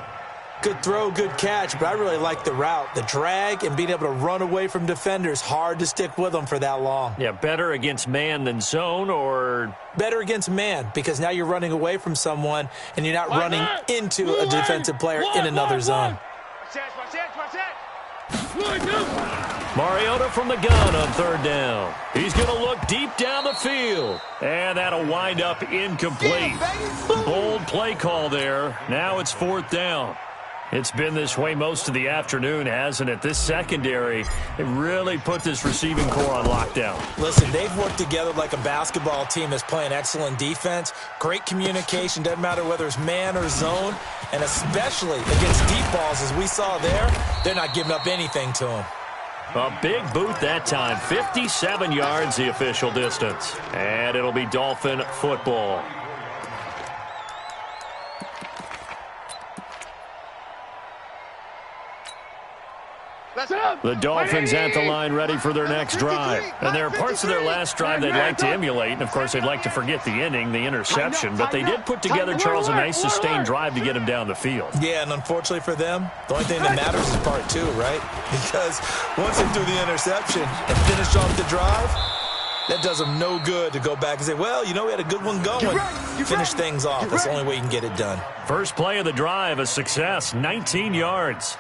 S9: Good throw, good catch, but I really like the route. The drag and being able to run away from defenders. Hard to stick with them for that long.
S6: Yeah, better against man than zone, or?
S9: Better against man, because now you're running away from someone and you're not running into a defensive player in another zone.
S6: Mariota from the gun on 3rd down. He's going to look deep down the field. And that'll wind up incomplete. Bold play call there. Now it's 4th down. It's been this way most of the afternoon, hasn't it? This secondary, it really put this receiving core on lockdown.
S9: Listen, they've worked together like a basketball team that's playing excellent defense. Great communication, doesn't matter whether it's man or zone. And especially against deep balls, as we saw there, they're not giving up anything to them.
S6: A big boot that time. 57 yards the official distance. And it'll be Dolphin football. The Dolphins at the line ready for their next drive. And there are parts of their last drive they'd like to emulate. And, of course, they'd like to forget the inning, the interception. But they did put together, Charles, a nice sustained drive to get him down the field.
S9: Yeah, and unfortunately for them, the only thing that matters is part 2, right? Because once they do the interception and finish off the drive, that does them no good to go back and say, well, you know, we had a good one going. Finish things off. That's the only way you can get it done.
S6: First play of the drive, a success, 19 yards.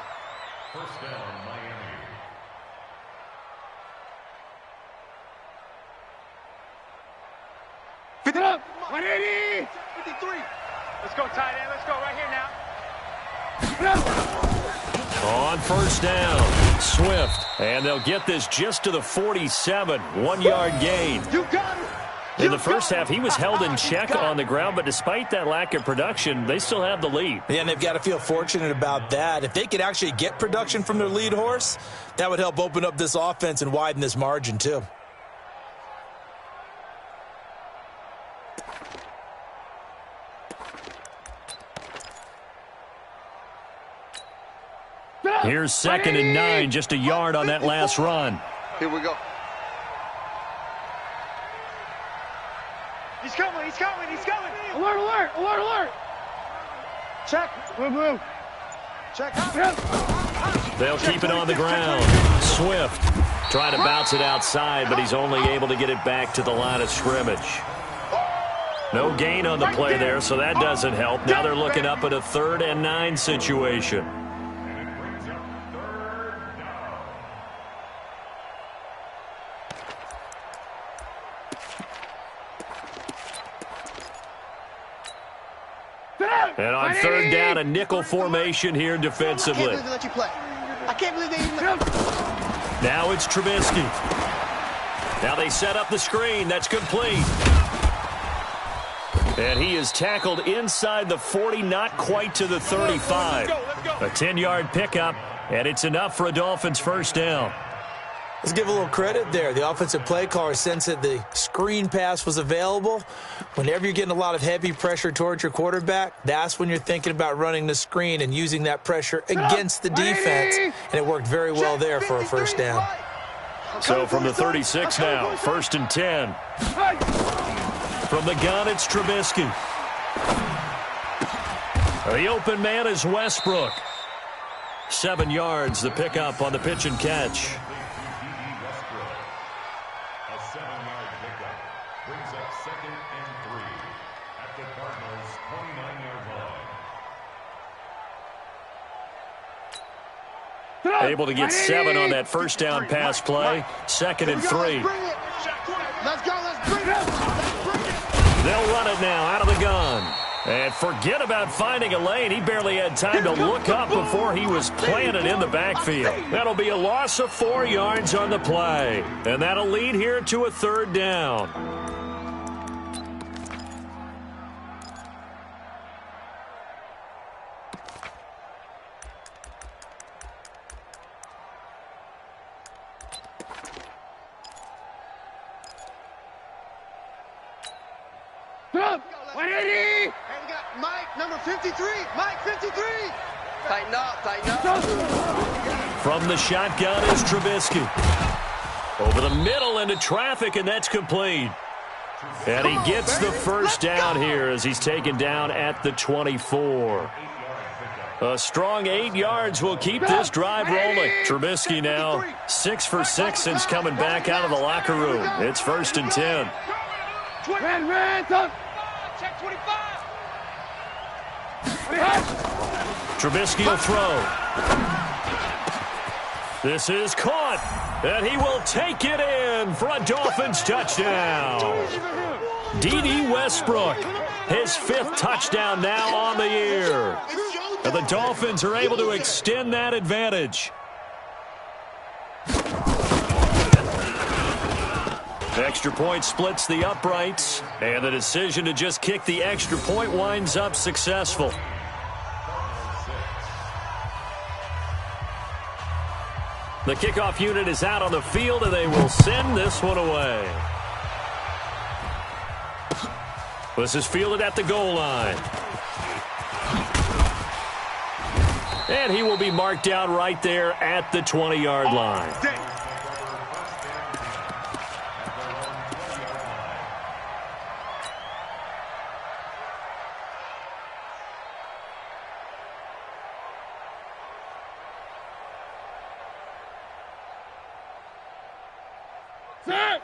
S10: First down, Miami.
S8: Pick it up. 180.
S7: 53. Let's go, tight end. Let's go right here now.
S6: On first down, Swift. And they'll get this just to the 47. 1-yard gain.
S7: You got it.
S6: In the first half, he was held in check on the ground, but despite that lack of production, they still have the lead.
S9: Yeah, and they've got to feel fortunate about that. If they could actually get production from their lead horse, that would help open up this offense and widen this margin too.
S6: Here's 2nd and 9, just a yard on that last run.
S7: Here we go.
S8: He's coming, he's coming, he's coming. Alert, alert, alert, alert. Check. Move, move. Check.
S6: They'll keep it on the ground. Swift trying to bounce it outside, but he's only able to get it back to the line of scrimmage. No gain on the play there, so that doesn't help. Now they're looking up at a 3rd and 9 situation. And on 3rd down, a nickel formation here defensively.
S8: I can't believe they let you play. I can't believe they even...
S6: Now it's Trubisky. Now they set up the screen. That's complete. And he is tackled inside the 40, not quite to the 35. A 10-yard pickup, and it's enough for a Dolphins first down.
S9: Let's give a little credit there. The offensive play caller sensed that the screen pass was available. Whenever you're getting a lot of heavy pressure towards your quarterback, that's when you're thinking about running the screen and using that pressure against the defense. And it worked very well there for a first down.
S6: So from the 36 now, 1st and 10. From the gun, it's Trubisky. The open man is Westbrook. 7 yards, the pickup on the pitch and catch. Able to get 7 on that first down pass play. 2nd and 3.
S8: Let's go, let's bring it.
S6: They'll run it now out of the gun. And forget about finding a lane. He barely had time to look up before he was planted in the backfield. That'll be a loss of 4 yards on the play. And that'll lead here to a 3rd down.
S8: Mike, number 53. Mike, 53.
S11: Tighten up, tighten up.
S6: From the shotgun is Trubisky. Over the middle into traffic, and that's complete. And he gets the first down here as he's taken down at the 24. A strong 8 yards will keep this drive rolling. Trubisky now 6 for 6 since coming back out of the locker room. It's 1st and 10.
S8: Check 25.
S6: Trubisky will throw. This is caught, and he will take it in for a Dolphins touchdown. D.D. Westbrook, his 5th touchdown now on the year. And the Dolphins are able to extend that advantage. Extra point splits the uprights, and the decision to just kick the extra point winds up successful. The kickoff unit is out on the field, and they will send this one away. This is fielded at the goal line. And he will be marked down right there at the 20-yard line.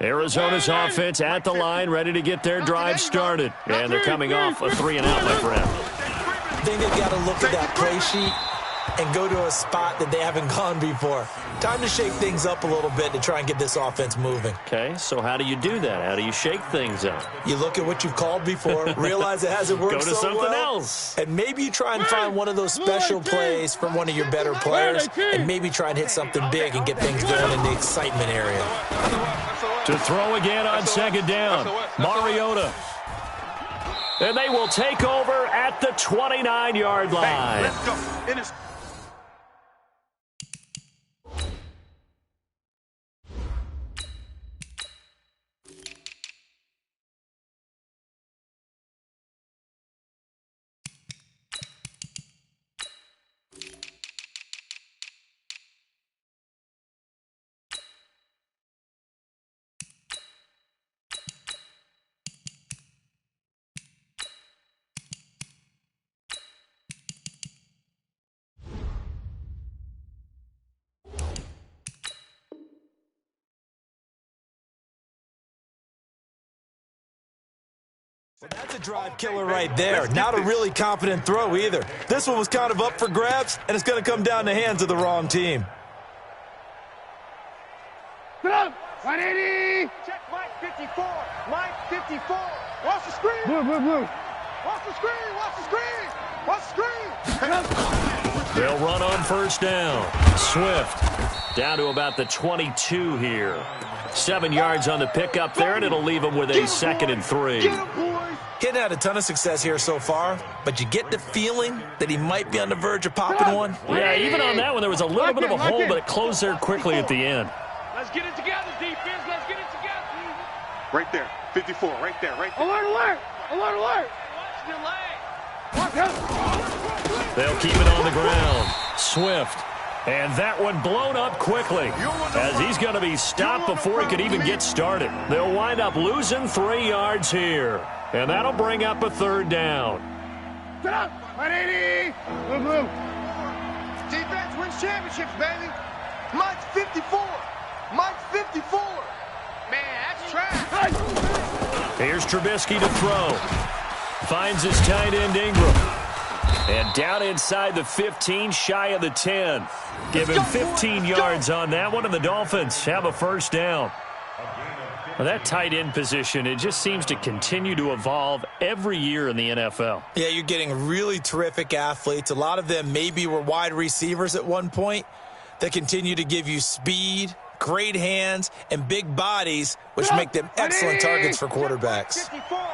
S6: Arizona's offense at the line, ready to get their drive started. And they're coming off a 3-and-out, my friend.
S9: I think they've got to look at that play sheet and go to a spot that they haven't gone before. Time to shake things up a little bit to try and get this offense moving.
S6: Okay, so how do you do that? How do you shake things up?
S9: You look at what you've called before, realize it hasn't worked so well.
S6: Go to something else.
S9: And maybe you try and find one of those special plays from one of your better players, and maybe try and hit something big and get things going in the excitement area.
S6: To throw again on second down, Mariota. And they will take over at the 29-yard line.
S7: Hey, let's go.
S9: Well, that's a drive killer right there. Not a really confident throw either. This one was kind of up for grabs, and it's going to come down the hands of the wrong team.
S8: Get up! 180! Check Mike 54. Mike 54. Watch the screen. Blue. Watch the screen. Watch the screen. Watch the screen.
S6: They'll run on first down. Swift down to about the 22 here. 7 yards on the pickup there, and it'll leave them with a 2nd and 3.
S9: Hadn't had a ton of success here so far, but you get the feeling that he might be on the verge of popping one.
S6: Yeah, even on that one, there was a little bit of a hole, but it closed there quickly at the end.
S8: Let's get it together, defense. Let's get it together.
S7: Right there. 54. Right there.
S8: Alert.
S7: Watch
S8: the leg.
S6: They'll keep it on the ground. Swift. And that one blown up quickly as he's going to be stopped before he could even get started. They'll wind up losing 3 yards here. And that'll bring up a 3rd down.
S8: Get up. 180. Blue. Defense wins championships, baby. Mike 54. Mike 54. Man, that's trash.
S6: Here's Trubisky to throw. Finds his tight end Ingram. And down inside the 15, shy of the 10. Give him 15 yards on that one, and the Dolphins have a 1st down. Well, that tight end position, it just seems to continue to evolve every year in the NFL.
S9: Yeah, you're getting really terrific athletes. A lot of them maybe were wide receivers at one point that continue to give you speed, great hands, and big bodies, which make them excellent targets for quarterbacks.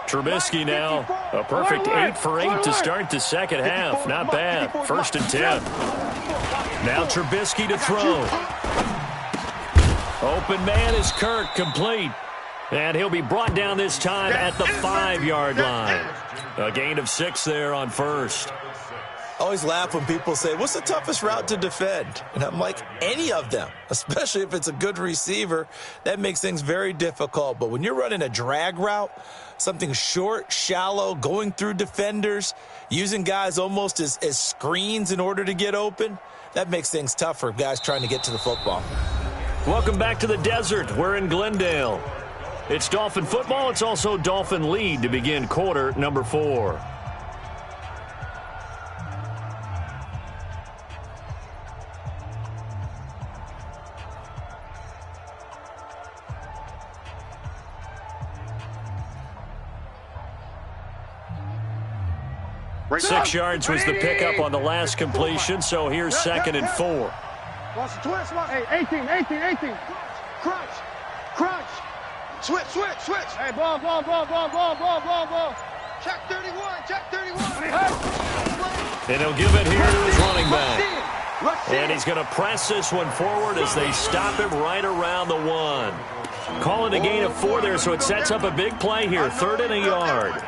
S6: Trubisky now, a perfect 8 for 8 to start the second half. Not bad. 1st and 10. Now Trubisky to throw. Open man is Kirk, complete. And he'll be brought down this time at the 5-yard line. A gain of 6 there on 1st.
S9: I always laugh when people say, what's the toughest route to defend? And I'm like, any of them, especially if it's a good receiver. That makes things very difficult. But when you're running a drag route, something short, shallow, going through defenders, using guys almost as screens in order to get open, that makes things tough for guys trying to get to the football.
S6: Welcome back to the desert. We're in Glendale. It's Dolphin football. It's also Dolphin lead to begin quarter number 4.
S8: Right.
S6: 6 yards was the pickup on the last completion, so here's 2nd and 4.
S8: Watch the twist. Hey, 18. Crunch. Switch. Hey, ball. Check 31.
S6: And he'll give it here to his running back. And he's going to press this one forward as they stop him right around the 1. Calling a gain of 4 there, so it sets up a big play here. 3rd and a yard.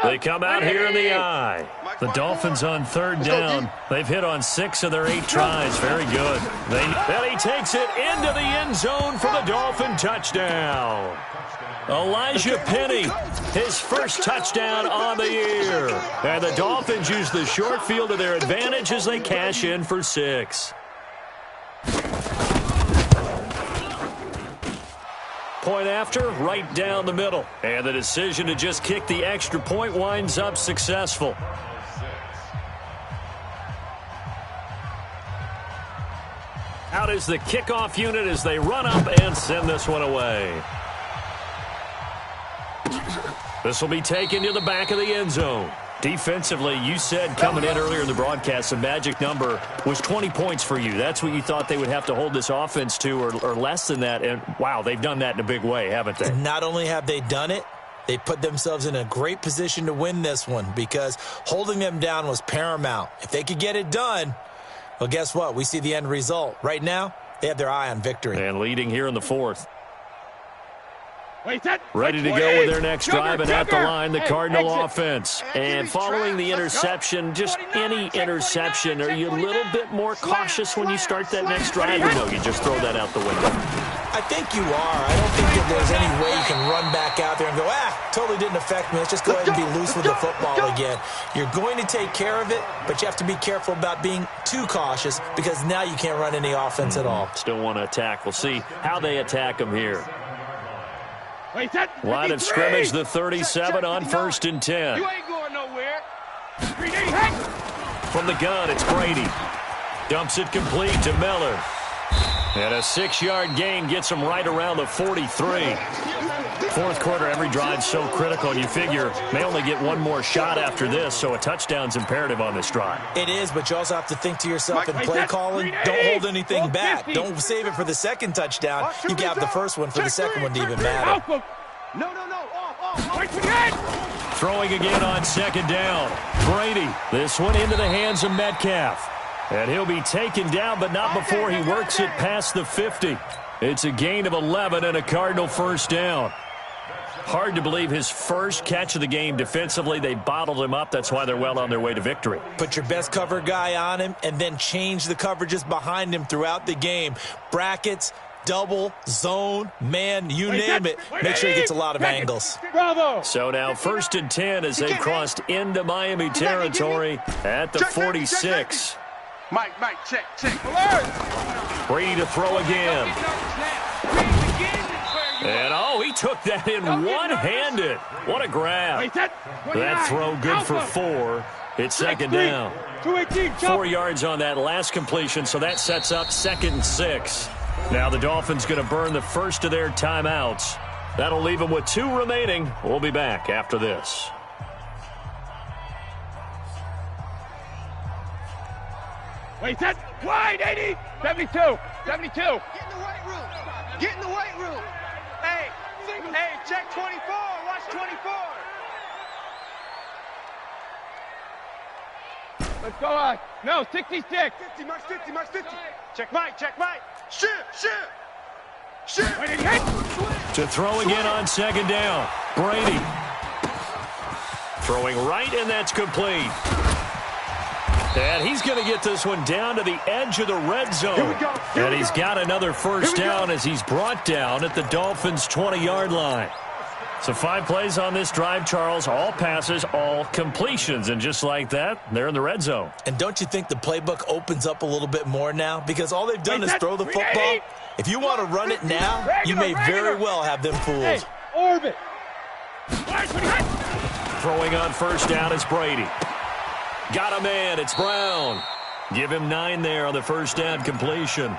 S6: They come out here in the eye. The Dolphins on 3rd down. They've hit on 6 of their 8 tries. Very good. And he takes it into the end zone for the Dolphin touchdown. Elijah Penny, his first touchdown on the year. And the Dolphins use the short field to their advantage as they cash in for 6. Point after, right down the middle. And the decision to just kick the extra point winds up successful. Out is the kickoff unit as they run up and send this one away. This will be taken to the back of the end zone. Defensively, you said coming in earlier in the broadcast, the magic number was 20 points for you. That's what you thought they would have to hold this offense to, or less than that. And, wow, they've done that in a big way, haven't they?
S9: And not only have they done it, they put themselves in a great position to win this one because holding them down was paramount. If they could get it done, well, guess what? We see the end result. Right now, they have their eye on victory.
S6: And leading here in the 4th. Ready to go with their next drive, and at the line, the Cardinal offense. And following the interception, just any interception, are you a little bit more cautious when you start that next drive? Or no, you just throw that out the window?
S9: I think you are. I don't think that there's any way you can run back out there and go, totally didn't affect me. Let's just go ahead and be loose with the football again. You're going to take care of it, but you have to be careful about being too cautious because now you can't run any offense at all.
S6: Still want to attack. We'll see how they attack them here. Line of scrimmage, the 37 on 1st and 10.
S8: You ain't going nowhere.
S6: From the gun, it's Brady. Dumps it complete to Miller. And a 6-yard gain gets him right around the 43. Fourth quarter, every drive so critical, and you figure they only get one more shot after this, so a touchdown's imperative on this drive.
S9: It is, but you also have to think to yourself in play calling, don't hold anything back. Don't save it for the second touchdown. You can have the first one for the second one to even matter.
S8: No.
S6: Throwing again on 2nd down. Brady, this one into the hands of Metcalf. And he'll be taken down, but not before he works it past the 50. It's a gain of 11 and a Cardinal first down. Hard to believe his first catch of the game defensively. They bottled him up. That's why they're well on their way to victory.
S9: Put your best cover guy on him and then change the coverages behind him throughout the game. Brackets, double, zone, man, you name it. Make sure he gets a lot of angles.
S8: Bravo.
S6: So now 1st and 10 as they crossed into Miami territory at the 46.
S8: Mike, check.
S6: Brady to throw again. And, he took that in one-handed. What a grab. That throw good for 4. It's 2nd down. 4 yards on that last completion, so that sets up 2nd and 6. Now the Dolphins going to burn the first of their timeouts. That'll leave them with 2 remaining. We'll be back after this.
S8: Wide, 80. 72. Get in the weight room. Hey, check 24. Watch 24. Let's go on. No, 66. 50, Mark 50. Check Mike. Shift.
S6: To throw again on 2nd down. Brady. Throwing right, and that's complete. And he's going to get this one down to the edge of the red zone. And he's got another first down as he's brought down at the Dolphins' 20-yard line. So 5 plays on this drive, Charles. All passes, all completions. And just like that, they're in the red zone.
S9: And don't you think the playbook opens up a little bit more now? Because all they've done is throw the football. If you want to run it now, you may very well have them fooled.
S8: Orbit.
S6: Throwing on first down is Brady. Got a man. It's Brown. Give him 9 there on the first down completion.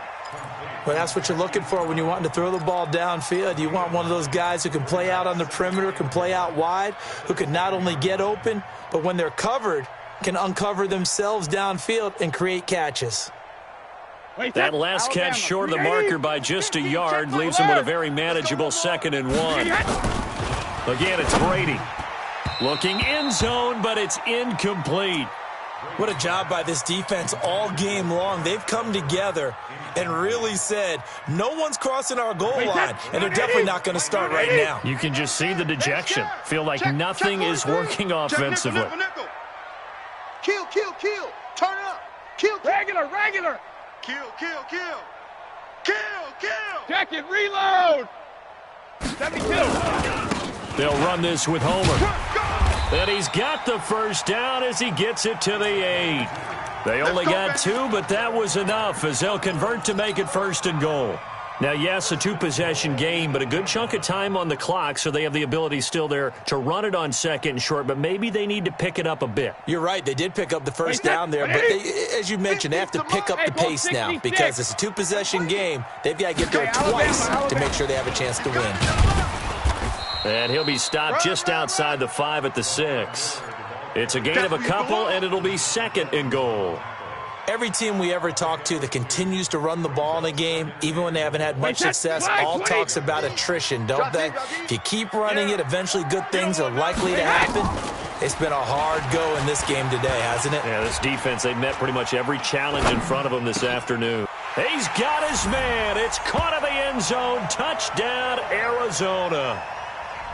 S9: Well, that's what you're looking for when you want to throw the ball downfield. You want one of those guys who can play out on the perimeter, can play out wide, who can not only get open, but when they're covered, can uncover themselves downfield and create catches.
S6: That last catch short of the marker by just a yard leaves him with a very manageable 2nd and 1. Again, it's Brady. Looking end zone, but it's incomplete.
S9: What a job by this defense all game long. They've come together and really said, no one's crossing our goal line, and they're definitely not going to start right now.
S6: You can just see the dejection. Feel like nothing is working offensively.
S8: Kill. Turn up. Kill. Regular. Kill. Check it. Reload.
S6: They'll run this with Homer. And he's got the first down as he gets it to the 8. They only got 2, but that was enough as they'll convert to make it 1st and goal. Now, yes, a 2-possession game, but a good chunk of time on the clock, so they have the ability still there to run it on 2nd and short, but maybe they need to pick it up a bit.
S9: You're right. They did pick up the first down there, but they, as you mentioned, they have to pick up the pace now because it's a 2-possession game. They've got to get there twice to make sure they have a chance to win.
S6: And he'll be stopped just outside the 5 at the 6. It's a gain of a couple, and it'll be 2nd and goal.
S9: Every team we ever talk to that continues to run the ball in a game, even when they haven't had much success, all talks about attrition, don't they? If you keep running it, eventually good things are likely to happen. It's been a hard go in this game today, hasn't it?
S6: Yeah, this defense, they've met pretty much every challenge in front of them this afternoon. He's got his man. It's caught in the end zone. Touchdown, Arizona.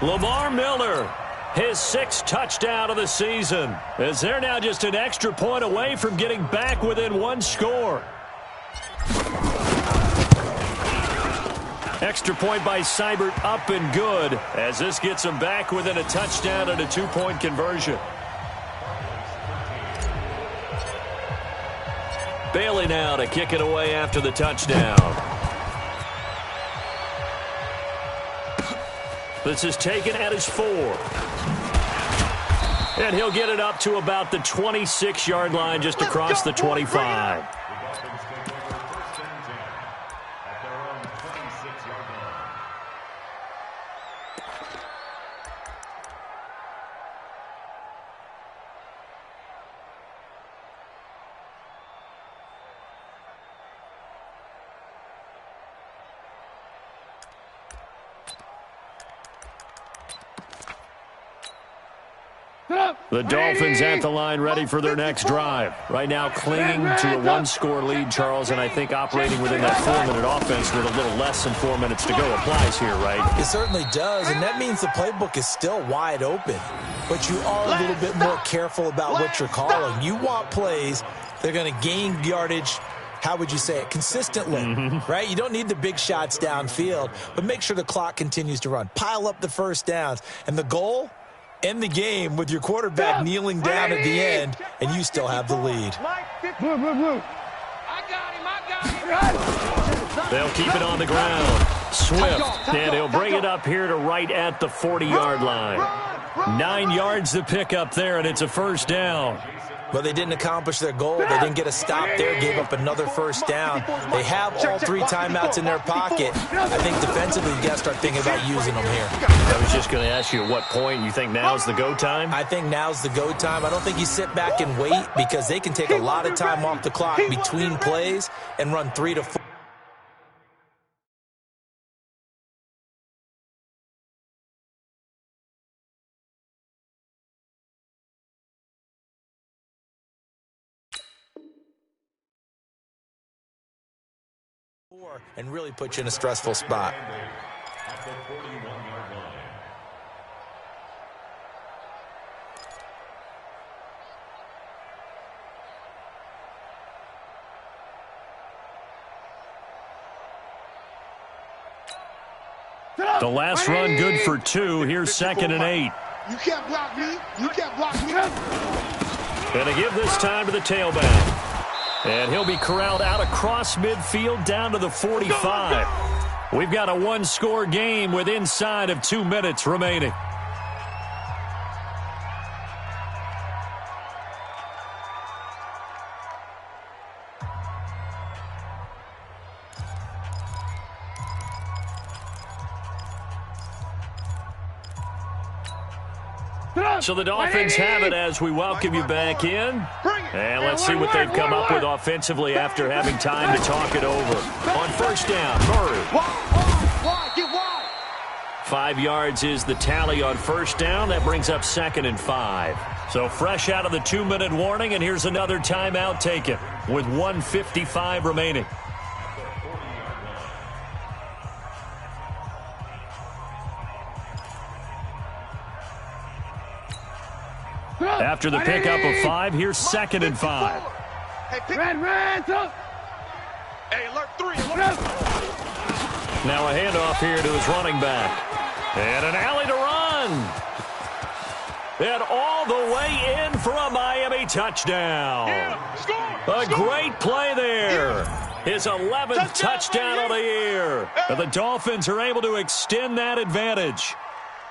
S6: Lamar Miller, his 6th touchdown of the season, as they're now just an extra point away from getting back within 1 score. Extra point by Seibert up and good, as this gets them back within a touchdown and a 2-point conversion. Bailey now to kick it away after the touchdown. This is taken at his 4. And he'll get it up to about the 26-yard line, just across the 25. The Dolphins at the line, ready for their next drive. Right now clinging to a 1-score lead, Charles, and I think operating within that 4-minute offense with a little less than 4 minutes to go applies here, right?
S9: It certainly does, and that means the playbook is still wide open. But you are a little bit more careful about what you're calling. You want plays that are going to gain yardage, how would you say it, consistently, right? You don't need the big shots downfield, but make sure the clock continues to run. Pile up the first downs, and the goal, end the game with your quarterback kneeling down at the end, and you still have the lead.
S6: They'll keep it on the ground. Swift, and he'll bring it up here to right at the 40-yard line. 9 yards to pick up there, and it's a 1st down.
S9: But they didn't accomplish their goal. They didn't get a stop there, gave up another 1st down. They have all 3 timeouts in their pocket. I think defensively, you got to start thinking about using them here.
S6: I was just going to ask you at what point you think now's the go time?
S9: I think now's the go time. I don't think you sit back and wait because they can take a lot of time off the clock between plays and run 3 to 4. And really put you in a stressful spot.
S10: At the 41-yard line.
S6: The last run good for 2. Here's 2nd and 8.
S8: You can't block me. You can't block me.
S6: And to give this time to the tailback. And he'll be corralled out across midfield down to the 45. We've got a 1-score game with inside of 2 minutes remaining. So the Dolphins have it as we welcome you back in. And let's see what they've come up with offensively after having time to talk it over. On 1st down, Murray. 5 yards is the tally on 1st down. That brings up 2nd and 5. So fresh out of the 2-minute warning, and here's another timeout taken with 1:55 remaining. After the pickup of 5, here's 2nd and 5.
S8: Hey, alert 3.
S6: Now a handoff here to his running back. And an alley to run. And all the way in for a Miami touchdown. A great play there. His 11th touchdown of the year. And the Dolphins are able to extend that advantage.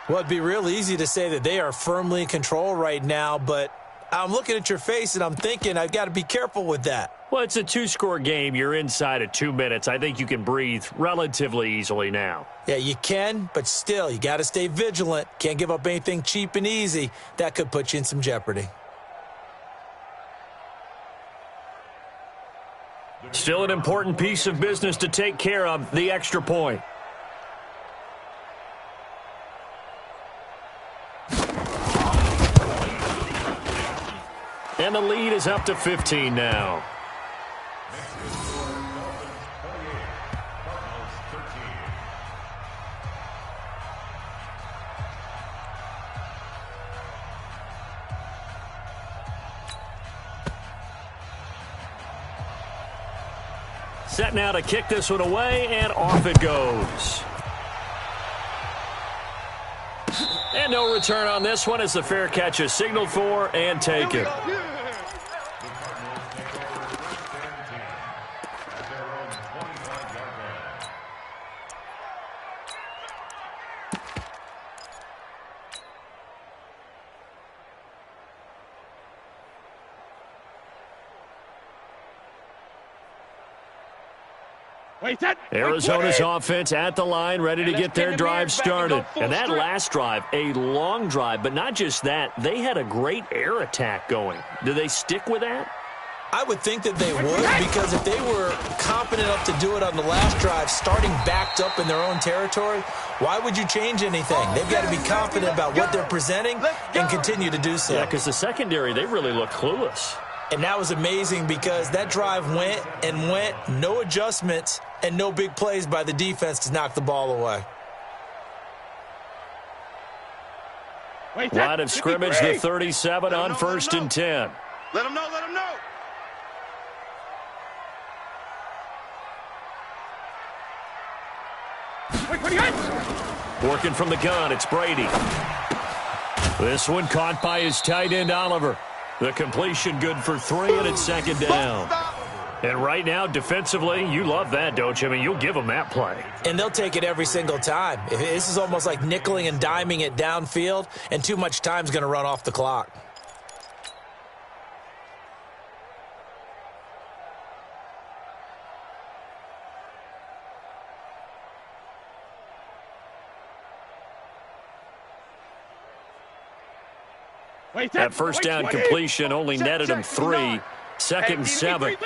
S9: Well, it'd be real easy to say that they are firmly in control right now, but I'm looking at your face and I'm thinking I've got to be careful with that.
S6: Well, it's a two-score game. You're inside of 2 minutes. I think you can breathe relatively easily now.
S9: Yeah, you can, but still, you got to stay vigilant. Can't give up anything cheap and easy. That could put you in some jeopardy.
S6: Still an important piece of business to take care of, the extra point. And the lead is up to 15 now. Set now to kick this one away, and off it goes. And no return on this one as the fair catch is signaled for and taken. Arizona's offense at the line, ready to get their drive started. And that last drive, a long drive, but not just that. They had a great air attack going. Do they stick with that?
S9: I would think that they would, because if they were confident enough to do it on the last drive, starting backed up in their own territory, why would you change anything? They've got to be confident about what they're presenting and continue to do so.
S6: Yeah, because the secondary, they really look clueless.
S9: And that was amazing because that drive went and went, no adjustments, and no big plays by the defense to knock the ball away.
S6: Line of scrimmage, the 37 on 1st and 10.
S7: Let him know, let him know.
S6: Working from the gun, it's Brady. This one caught by his tight end, Oliver. The completion good for 3, and it's 2nd down. And right now, defensively, you love that, don't you? I mean, you'll give them that play.
S9: And they'll take it every single time. This is almost like nickeling and diming it downfield, and too much time's going to run off the clock.
S6: That first down completion only netted him 3. 2nd and 7.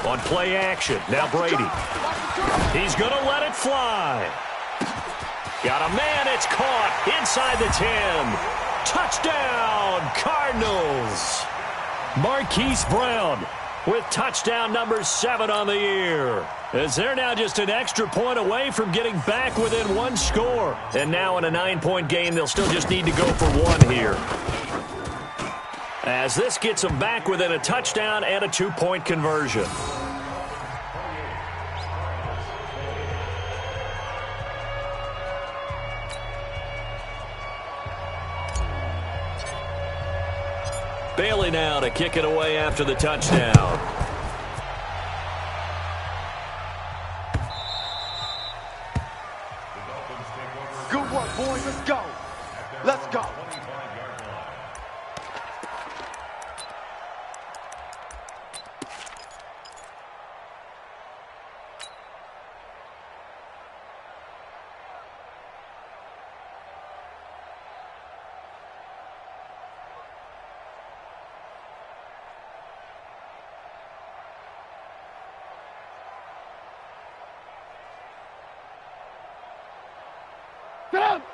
S6: On play action, now Brady. He's going to let it fly. Got a man, it's caught inside the 10. Touchdown, Cardinals. Marquise Brown with touchdown number 7 on the year. As they're now just an extra point away from getting back within 1 score. And now in a 9-point game, they'll still just need to go for 1 here. As this gets them back within a touchdown and a 2-point conversion. Bailey now to kick it away after the touchdown.
S8: Good work, boys. Let's go. Let's go.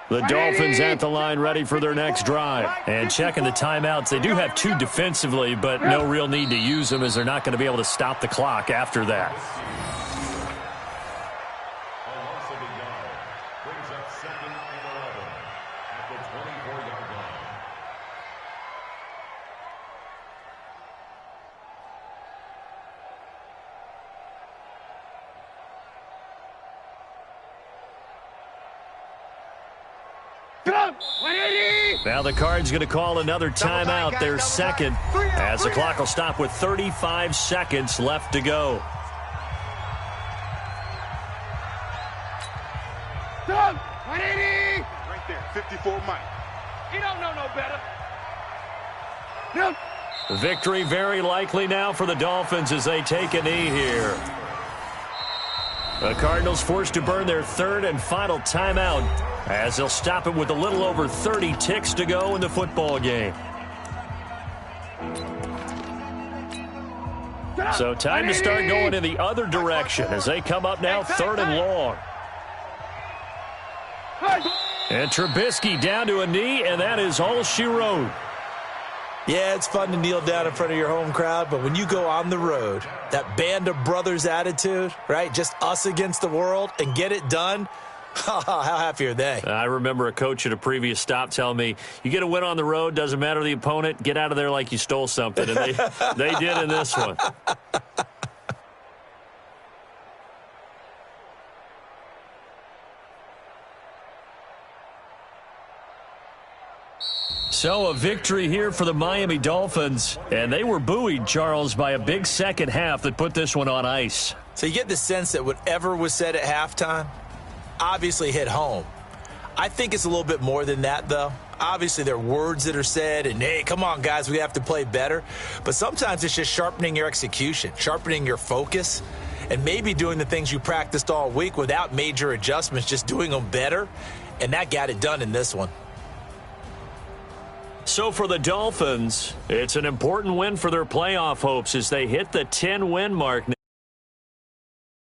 S6: The Dolphins at the line ready for their next drive. And checking the timeouts, they do have 2 defensively, but no real need to use them as they're not going to be able to stop the clock after that.
S10: Brings up 2nd and 11 at the 24-yard line.
S6: Now the Card's going to call another timeout, their second, as the clock will stop with 35 seconds left to go.
S8: Right there, 54 Mike. You don't know no better.
S6: Victory very likely now for the Dolphins as they take a knee here. The Cardinals forced to burn their third and final timeout as they'll stop it with a little over 30 ticks to go in the football game. So time to start going in the other direction as they come up now 3rd and long. And Trubisky down to a knee, and that is all she wrote.
S9: Yeah, it's fun to kneel down in front of your home crowd, but when you go on the road, that band of brothers attitude, right, just us against the world, and get it done, how happy are they?
S6: I remember a coach at a previous stop telling me, you get a win on the road, doesn't matter the opponent, get out of there like you stole something, and they did in this one. So a victory here for the Miami Dolphins, and they were buoyed, Charles, by a big second half that put this one on ice.
S9: So you get the sense that whatever was said at halftime obviously hit home. I think it's a little bit more than that, though. Obviously, there are words that are said, and, hey, come on, guys, we have to play better. But sometimes it's just sharpening your execution, sharpening your focus, and maybe doing the things you practiced all week without major adjustments, just doing them better, and that got it done in this one.
S6: So for the Dolphins, it's an important win for their playoff hopes as they hit the 10-win mark now.